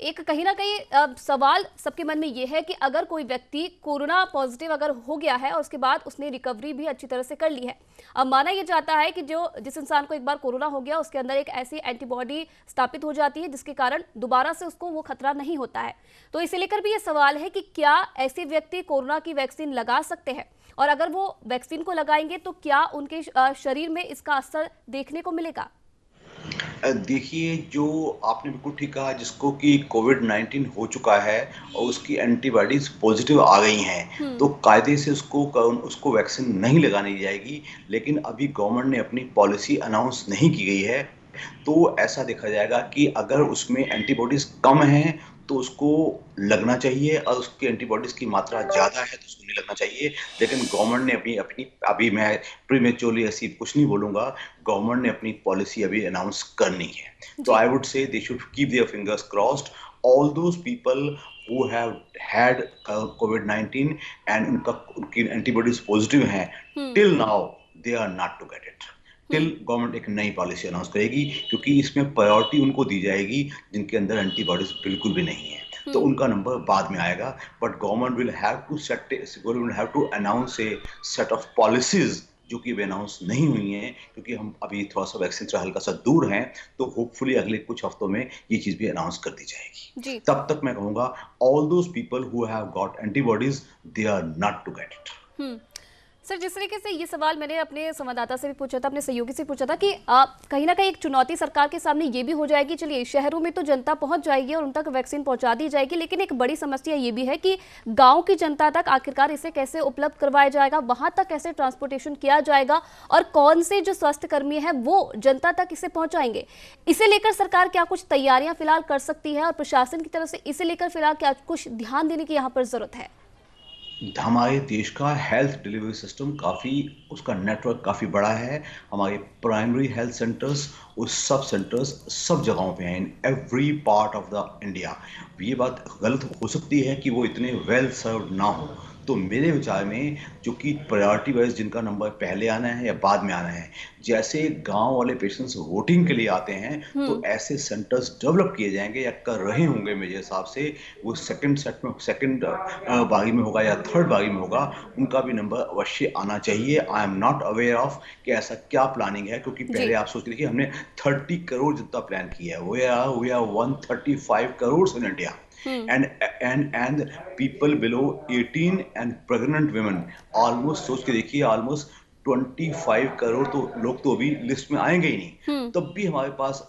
एक कहीं ना कहीं सवाल सबके मन में ये है कि अगर कोई व्यक्ति कोरोना पॉजिटिव अगर हो गया है और उसके बाद उसने रिकवरी भी अच्छी तरह से कर ली है, अब माना यह जाता है कि जिस इंसान को एक बार कोरोना हो गया उसके अंदर एक ऐसी एंटीबॉडी स्थापित हो जाती है जिसके कारण दोबारा से उसको वो खतरा नहीं होता है। तो इसे लेकर भी ये सवाल है कि क्या ऐसे व्यक्ति कोरोना की वैक्सीन लगा सकते हैं, और अगर वो वैक्सीन को लगाएंगे तो क्या उनके शरीर में इसका असर देखने को मिलेगा? देखिए, जो आपने बिल्कुल ठीक कहा, जिसको कि कोविड-19 हो चुका है और उसकी एंटीबॉडीज पॉजिटिव आ गई हैं, तो कायदे से उसको वैक्सीन नहीं लगानी जाएगी। लेकिन अभी गवर्नमेंट ने अपनी पॉलिसी अनाउंस नहीं की गई है, तो ऐसा देखा जाएगा कि अगर उसमें एंटीबॉडीज कम हैं तो उसको लगना चाहिए और उसकी एंटीबॉडीज की मात्रा ज़्यादा है तो उसको नहीं लगना चाहिए। लेकिन गवर्नमेंट ने अभी मैं प्रीमेच्योरली ऐसी कुछ नहीं बोलूँगा, गवर्नमेंट ने अपनी पॉलिसी अभी अनाउंस करनी है। तो आई वुड से they should keep their fingers crossed, all those people who have had COVID-19 and उनकी एंटीबॉडीज पॉजिटिव हैं, till now they are not to get it. Till government एक नई पॉलिसी अनाउंस करेगी, क्योंकि इसमें प्रायोरिटी उनको दी जाएगी जिनके अंदर एंटीबॉडीज बिल्कुल भी नहीं है, तो उनका नंबर बाद में आएगा। But government will have to announce a set of policies जो कि वे अनाउंस नहीं हुई हैं, क्योंकि हम अभी थोड़ा सा वैक्सीन से हल्का सा दूर हैं। तो होपफुली अगले कुछ हफ्तों में ये चीज भी अनाउंस कर दी जाएगी। तब तक मैं कहूँगा all those people who have got antibodies, they are not to get it. Sir, जिस तरीके से ये सवाल मैंने अपने संवाददाता से भी पूछा था, अपने सहयोगी से पूछा था कि कहीं ना कहीं एक चुनौती सरकार के सामने ये भी हो जाएगी। चलिए, शहरों में तो जनता पहुंच जाएगी और उन तक वैक्सीन पहुंचा दी जाएगी, लेकिन एक बड़ी समस्या ये भी है कि गांव की जनता तक आखिरकार इसे कैसे उपलब्ध करवाया जाएगा, वहां तक कैसे ट्रांसपोर्टेशन किया जाएगा और कौन से जो स्वास्थ्य कर्मी है वो जनता तक इसे पहुंचाएंगे। इसे लेकर सरकार क्या कुछ तैयारियां फिलहाल कर सकती है और प्रशासन की तरफ से इसे लेकर फिलहाल क्या कुछ ध्यान देने की यहाँ पर जरूरत है? हमारे देश का हेल्थ डिलीवरी सिस्टम उसका नेटवर्क काफ़ी बड़ा है। हमारे प्राइमरी हेल्थ सेंटर्स और सब सेंटर्स सब जगहों पे हैं, in every part of the India. ये बात गलत हो सकती है कि वो इतने वेल सर्व ना हो, तो मेरे विचार में जो कि प्रायोरिटी वाइज जिनका नंबर पहले आना है या बाद में आना है, जैसे गांव वाले पेशेंट्स वोटिंग के लिए आते हैं तो ऐसे सेंटर्स डेवलप किए जाएंगे या कर रहे होंगे मेरे हिसाब से। वो सेकंड बारी में होगा या थर्ड बारी में होगा, उनका भी नंबर अवश्य आना चाहिए। I am not aware of कि ऐसा क्या प्लानिंग है, क्योंकि पहले आप सोच देखिए हमने 30 करोड़ जितना प्लान किया है। we are 135 crores in India. And people below 18 and pregnant women, almost सोच के देखिए almost 25 करोड़ तो लोग तो अभी लिस्ट में आएंगे ही नहीं। तब भी हमारे पास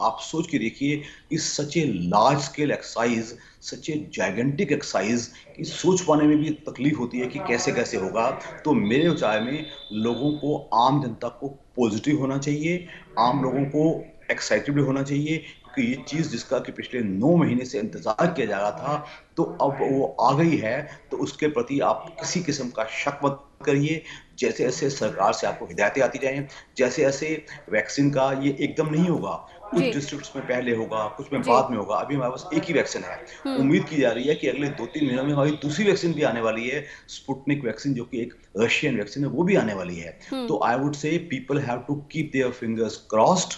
आप सोच के देखिए, इस such a large scale exercise, such a gigantic exercise की सोच पाने में भी तकलीफ होती है कि कैसे कैसे होगा। तो मेरे विचार में लोगों को, आम जनता को पॉजिटिव होना चाहिए, आम लोगों को एक्साइटेड होना चाहिए, क्योंकि ये चीज़ जिसका कि पिछले 9 महीने से इंतजार किया जा रहा था तो अब वो आ गई है। तो उसके प्रति आप किसी किस्म का शक मत करिए। जैसे जैसे सरकार से आपको हिदायतें आती जाएं, जैसे जैसे वैक्सीन का ये एकदम नहीं होगा, कुछ डिस्ट्रिक्ट्स में पहले होगा, कुछ में बाद में होगा। अभी हमारे पास एक ही वैक्सीन है। उम्मीद की जा रही है कि अगले 2-3 महीनों में हमारी दूसरी वैक्सीन भी आने वाली है, स्पुतनिक वैक्सीन, जो कि एक रशियन वैक्सीन है, वो भी आने वाली है। तो I would say people have to keep their fingers crossed,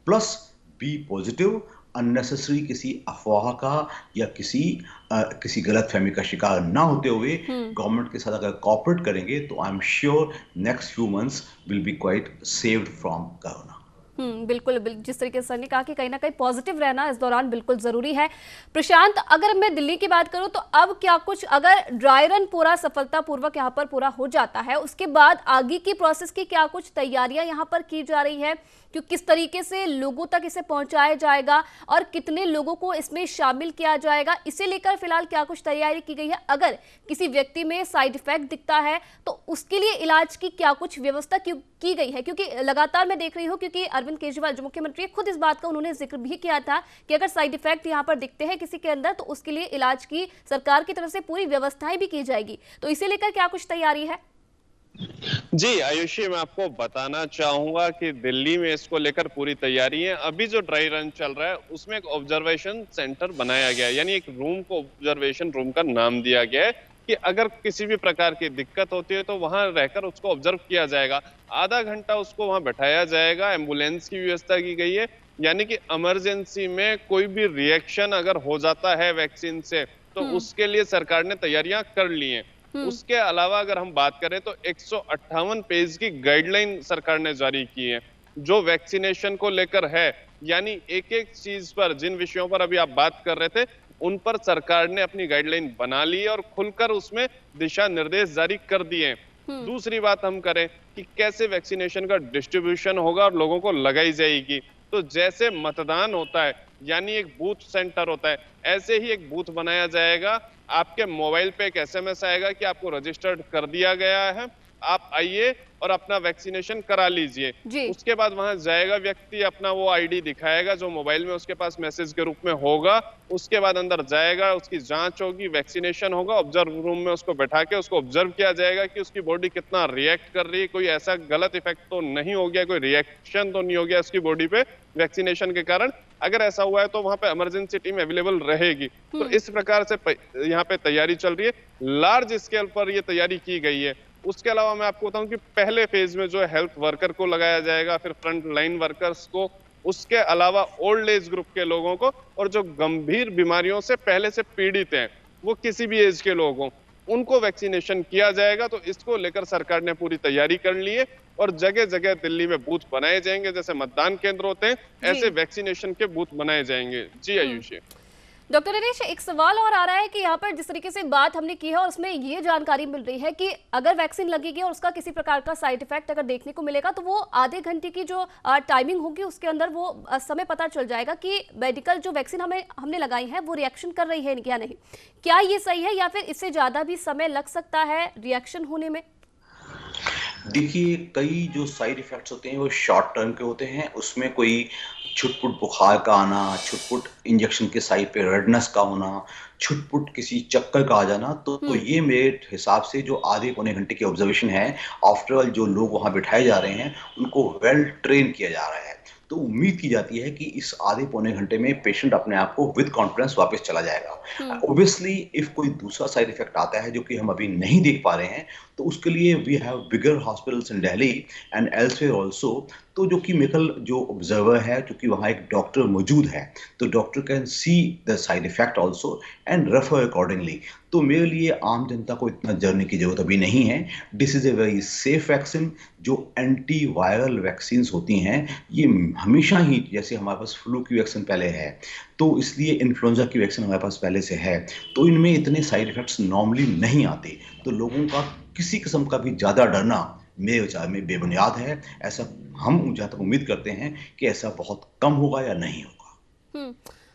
plus be positive. Unnecessary किसी अफवाह का या किसी गलत फहमी का शिकार ना होते हुए गवर्नमेंट के साथ अगर कोऑपरेट करेंगे तो I am sure next few months will be quite saved from corona. बिल्कुल, जिस तरीके से सर ने कहा कि कहीं ना कहीं पॉजिटिव रहना इस दौरान बिल्कुल जरूरी है। प्रशांत, अगर मैं दिल्ली की बात करूं तो अब क्या कुछ, अगर ड्राई रन पूरा सफलतापूर्वक यहाँ पर पूरा हो जाता है, उसके बाद आगे की प्रोसेस की क्या कुछ तैयारियां यहाँ पर की जा रही है, कि किस तरीके से लोगों तक इसे पहुंचाया जाएगा और कितने लोगों को इसमें शामिल किया जाएगा, इसे लेकर फिलहाल क्या कुछ तैयारी की गई है? अगर किसी व्यक्ति में साइड इफेक्ट दिखता है तो उसके लिए इलाज की क्या कुछ व्यवस्था की गई है? क्योंकि लगातार मैं देख रही हूँ, क्योंकि अरविंद केजरीवाल जो मुख्यमंत्री खुद इस बात का उन्होंने जिक्र भी किया था कि अगर साइड इफेक्ट यहाँ पर दिखते हैं किसी के अंदर तो उसके लिए इलाज की सरकार की तरफ से पूरी व्यवस्थाएं भी की जाएगी। तो इसे लेकर क्या कुछ तैयारी है? जी आयुषी, मैं आपको बताना चाहूंगा कि दिल्ली में इसको लेकर पूरी तैयारी है। अभी जो ड्राई रन चल रहा है उसमें एक ऑब्जर्वेशन सेंटर बनाया गया है, यानी एक रूम को ऑब्जर्वेशन रूम का नाम दिया गया है कि अगर किसी भी प्रकार की दिक्कत होती है तो वहां रहकर उसको ऑब्जर्व किया जाएगा। आधा घंटा उसको वहां बैठाया जाएगा। एम्बुलेंस की व्यवस्था की गई है, यानी कि इमरजेंसी में कोई भी रिएक्शन अगर हो जाता है वैक्सीन से तो उसके लिए सरकार ने तैयारियां कर ली हैं। उसके अलावा अगर हम बात करें तो 158 पेज की गाइडलाइन सरकार ने जारी की है जो वैक्सीनेशन को लेकर है, यानी एक एक चीज पर, जिन विषयों पर अभी आप बात कर रहे थे उन पर सरकार ने अपनी गाइडलाइन बना ली है और खुलकर उसमें दिशा निर्देश जारी कर दिए। दूसरी बात हम करें कि कैसे वैक्सीनेशन का डिस्ट्रीब्यूशन होगा और लोगों को लगाई जाएगी, तो जैसे मतदान होता है यानी एक बूथ सेंटर होता है, ऐसे ही एक बूथ बनाया जाएगा। आपके मोबाइल पे एक एसएमएस आएगा कि आपको रजिस्टर्ड कर दिया गया है, आप आइए और अपना वैक्सीनेशन करा लीजिए। उसके बाद वहां जाएगा व्यक्ति, अपना वो आईडी दिखाएगा जो मोबाइल में उसके पास मैसेज के रूप में होगा। उसके बाद अंदर जाएगा, उसकी जांच होगी, वैक्सीनेशन होगा। ऑब्जर्व रूम में उसको बैठा के उसको ऑब्जर्व किया जाएगा कि उसकी बॉडी कितना रिएक्ट कर रही है, कोई ऐसा गलत इफेक्ट तो नहीं हो गया, कोई रिएक्शन तो नहीं हो गया उसकी बॉडी पे वैक्सीनेशन के कारण। अगर ऐसा हुआ है तो वहां पे इमरजेंसी टीम अवेलेबल रहेगी। तो इस प्रकार से यहाँ पे तैयारी चल रही है, लार्ज स्केल पर ये तैयारी की गई है। उसके अलावा मैं आपको बताऊं कि पहले फेज में जो है हेल्थ वर्कर को लगाया जाएगा, फिर फ्रंट लाइन वर्कर्स को, उसके अलावा ओल्ड एज ग्रुप के लोगों को, और जो गंभीर बीमारियों से पहले से पीड़ित हैं, वो किसी भी एज के लोगों, उनको वैक्सीनेशन किया जाएगा। तो इसको लेकर सरकार ने पूरी तैयारी कर ली है और जगह जगह दिल्ली में बूथ बनाए जाएंगे, जैसे मतदान केंद्र होते हैं ऐसे वैक्सीनेशन के बूथ बनाए जाएंगे। जी आयुषी। डॉक्टर दिनेश, एक सवाल और आ रहा है कि यहाँ पर जिस तरीके से बात हमने की है और उसमें ये जानकारी मिल रही है कि अगर वैक्सीन लगेगी और उसका किसी प्रकार का साइड इफेक्ट अगर देखने को मिलेगा तो वो आधे घंटे की जो टाइमिंग होगी उसके अंदर वो समय पता चल जाएगा कि मेडिकल जो वैक्सीन हमने लगाई है वो रिएक्शन कर रही है या नहीं। क्या ये सही है या फिर इससे ज्यादा भी समय लग सकता है रिएक्शन होने में? देखिए, कई जो साइड इफेक्ट्स होते हैं वो शॉर्ट टर्म के होते हैं। उसमें कोई छुटपुट बुखार का आना, छुटपुट इंजेक्शन के साइड पे रेडनेस का होना, छुटपुट किसी चक्कर का आ जाना, तो ये मेरे हिसाब से जो आधे पौने घंटे की ऑब्जर्वेशन है, आफ्टर ऑल जो लोग वहां बिठाए जा रहे हैं उनको वेल ट्रेन किया जा रहा है। तो उम्मीद की जाती है कि इस आधे पौने घंटे में पेशेंट अपने आप को विद कॉन्फिडेंस वापस चला जाएगा। ऑब्वियसली इफ कोई दूसरा साइड इफेक्ट आता है जो कि हम अभी नहीं देख पा रहे हैं, तो उसके लिए we have bigger hospitals in Delhi and elsewhere also. तो जो कि मेकल जो ऑब्जर्वर है, क्योंकि वहाँ एक डॉक्टर मौजूद है, तो doctor can see the side effect also and refer accordingly. तो मेरे लिए आम जनता को इतना डरने की जरूरत अभी नहीं है। This is a very safe vaccine. जो एंटी वायरल वैक्सीन होती हैं ये हमेशा ही, जैसे हमारे पास फ्लू की वैक्सीन पहले है, तो इसलिए इन्फ्लुएंजा की वैक्सीन हमारे पास पहले से है, तो इनमें इतने साइड इफेक्ट्स नॉर्मली नहीं आते। तो लोगों का किसी किस्म का भी ज़्यादा डरना मेरे विचार में बेबुनियाद है। ऐसा हम जहाँ तक उम्मीद करते हैं कि ऐसा बहुत कम होगा या नहीं होगा।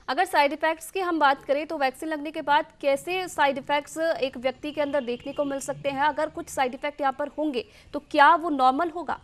अगर साइड इफेक्ट्स की हम बात करें तो वैक्सीन लगने के बाद कैसे साइड इफेक्ट्स एक व्यक्ति के अंदर देखने को मिल सकते हैं? अगर कुछ साइड इफेक्ट यहाँ पर होंगे तो क्या वो नॉर्मल होगा?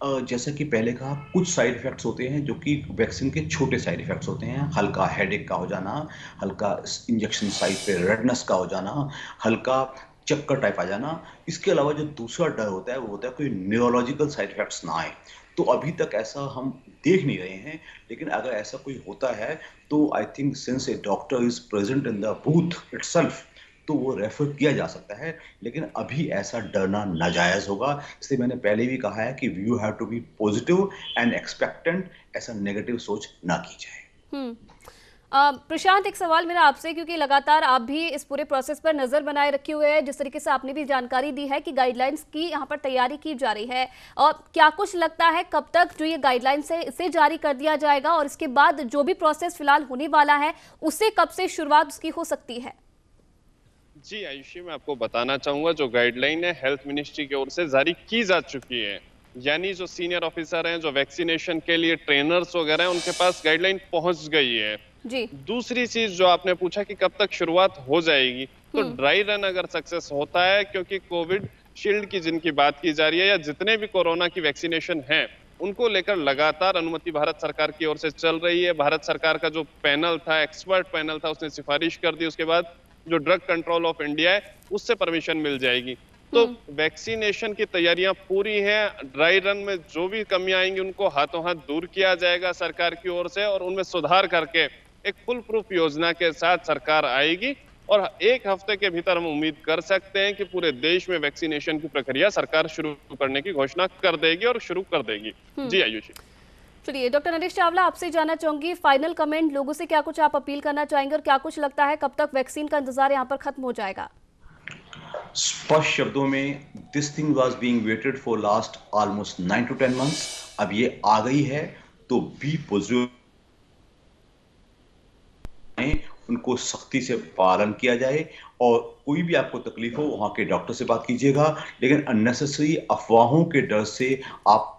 जैसा कि पहले कहा, कुछ साइड इफेक्ट्स होते हैं जो कि वैक्सीन के छोटे साइड इफेक्ट्स होते हैं। हल्का हेडेक का हो जाना, हल्का इंजेक्शन साइट पे रेडनेस का हो जाना, हल्का चक्कर टाइप आ जाना। इसके अलावा जो दूसरा डर होता है वो होता है कोई न्यूरोलॉजिकल साइड इफेक्ट्स ना आए। तो अभी तक ऐसा हम देख नहीं रहे हैं, लेकिन अगर ऐसा कोई होता है तो I think since A doctor is present in the booth itself, तो वो रेफर किया जा सकता है। लेकिन अभी ऐसा डरना नाजायज होगा। इसलिए मैंने पहले भी कहा है कि you have to be positive and expectant. ऐसा नेगेटिव सोच ना की जाए। प्रशांत, एक सवाल मेरा आपसे, क्योंकि लगातार आप भी इस पूरे प्रोसेस पर नजर बनाए रखे हुए हैं, जिस तरीके से आपने भी जानकारी दी है कि गाइडलाइंस की यहाँ पर तैयारी की जा रही है, और क्या कुछ लगता है कब तक जो ये गाइडलाइंस है इसे जारी कर दिया जाएगा, और इसके बाद जो भी प्रोसेस फिलहाल होने वाला है उससे कब से शुरुआत उसकी हो सकती है? जी आयुषी, मैं आपको बताना चाहूंगा जो गाइडलाइन है हेल्थ मिनिस्ट्री की ओर से जारी की जा चुकी है। यानी जो सीनियर ऑफिसर हैं, जो वैक्सीनेशन के लिए ट्रेनर्स वगैरह हैं, उनके पास गाइडलाइन पहुंच गई है। जी। दूसरी चीज जो आपने पूछा कि कब तक शुरुआत हो जाएगी, तो ड्राई रन अगर सक्सेस होता है, क्योंकि कोविड शील्ड की जिनकी बात की जा रही है या जितने भी कोरोना की वैक्सीनेशन है उनको लेकर लगातार अनुमति भारत सरकार की ओर से चल रही है। भारत सरकार का जो पैनल था, एक्सपर्ट पैनल था, उसने सिफारिश कर दी। उसके बाद जो ड्रग कंट्रोल ऑफ इंडिया है उससे परमिशन मिल जाएगी। तो वैक्सीनेशन की तैयारियां पूरी हैं। ड्राई रन में जो भी कमियां आएंगी उनको हाथों हाथ दूर किया जाएगा सरकार की ओर से, और उनमें सुधार करके एक फुल प्रूफ योजना के साथ सरकार आएगी। और एक हफ्ते के भीतर हम उम्मीद कर सकते हैं कि पूरे देश में वैक्सीनेशन की प्रक्रिया सरकार शुरू करने की घोषणा कर देगी और शुरू कर देगी। जी आयुषी। चलिए, डॉक्टर नरेश चावला, आपसे जानना चाहूंगी फाइनल कमेंट, लोगों से क्या कुछ आप अपील करना चाहेंगे, और क्या कुछ लगता है कब तक वैक्सीन का इंतजार यहाँ पर खत्म हो जाएगा? स्पष्ट शब्दों में, this thing was being waited for last almost 9 to 10 months। अब ये आ गई है, तो बी पॉजिटिव, उनको सख्ती से पालन किया जाए, और कोई भी आपको तकलीफ हो वहां के डॉक्टर से बात कीजिएगा। लेकिन अननेसेसरी अफवाहों के डर से आप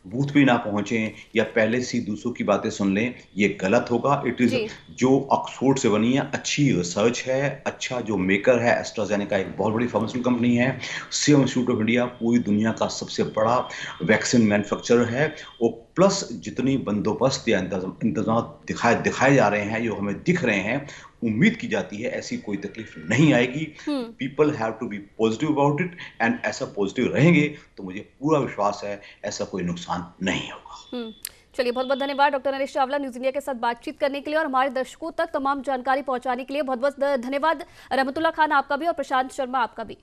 बूथ पे ना पहुंचें या पहले से दूसरों की बातें सुन लें, ये गलत होगा। इट इज जो ऑक्सफोर्ड से बनी है, अच्छी रिसर्च है, अच्छा जो मेकर है एस्ट्राजेनेका एक बहुत बड़ी फार्मास्यूटिकल कंपनी है। सीरम इंस्टीट्यूट ऑफ इंडिया पूरी दुनिया का सबसे बड़ा वैक्सीन मैन्युफैक्चरर है। और प्लस जितनी बंदोबस्त या इंतजाम दिखाए जा रहे हैं, जो हमें दिख रहे हैं, उम्मीद की जाती है ऐसी कोई तकलीफ नहीं आएगी। People have to be positive about it, and ऐसा पॉजिटिव रहेंगे तो मुझे पूरा विश्वास है ऐसा कोई नुकसान नहीं होगा। चलिए, बहुत बहुत धन्यवाद doctor Naresh Chawla news India के साथ बातचीत करने के लिए और हमारे दर्शकों तक तमाम जानकारी पहुंचाने के लिए। बहुत बहुत धन्यवाद रहमतुल्लाह खान आपका भी और प्रशांत शर्मा आपका भी।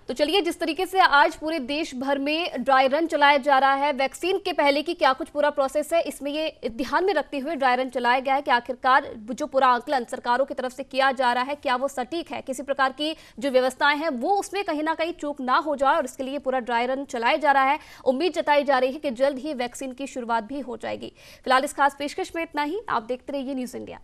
तो चलिए, जिस तरीके से आज पूरे देश भर में ड्राई रन चलाया जा रहा है, वैक्सीन के पहले की क्या कुछ पूरा प्रोसेस है, इसमें ये ध्यान में रखते हुए ड्राई रन चलाया गया है कि आखिरकार जो पूरा आकलन सरकारों की तरफ से किया जा रहा है क्या वो सटीक है, किसी प्रकार की जो व्यवस्थाएं हैं वो उसमें कहीं ना कहीं चूक ना हो जाए, और इसके लिए पूरा ड्राई रन चलाया जा रहा है। उम्मीद जताई जा रही है कि जल्द ही वैक्सीन की शुरुआत भी हो जाएगी। फिलहाल इस खास पेशकश में इतना ही। आप देखते रहिए न्यूज इंडिया।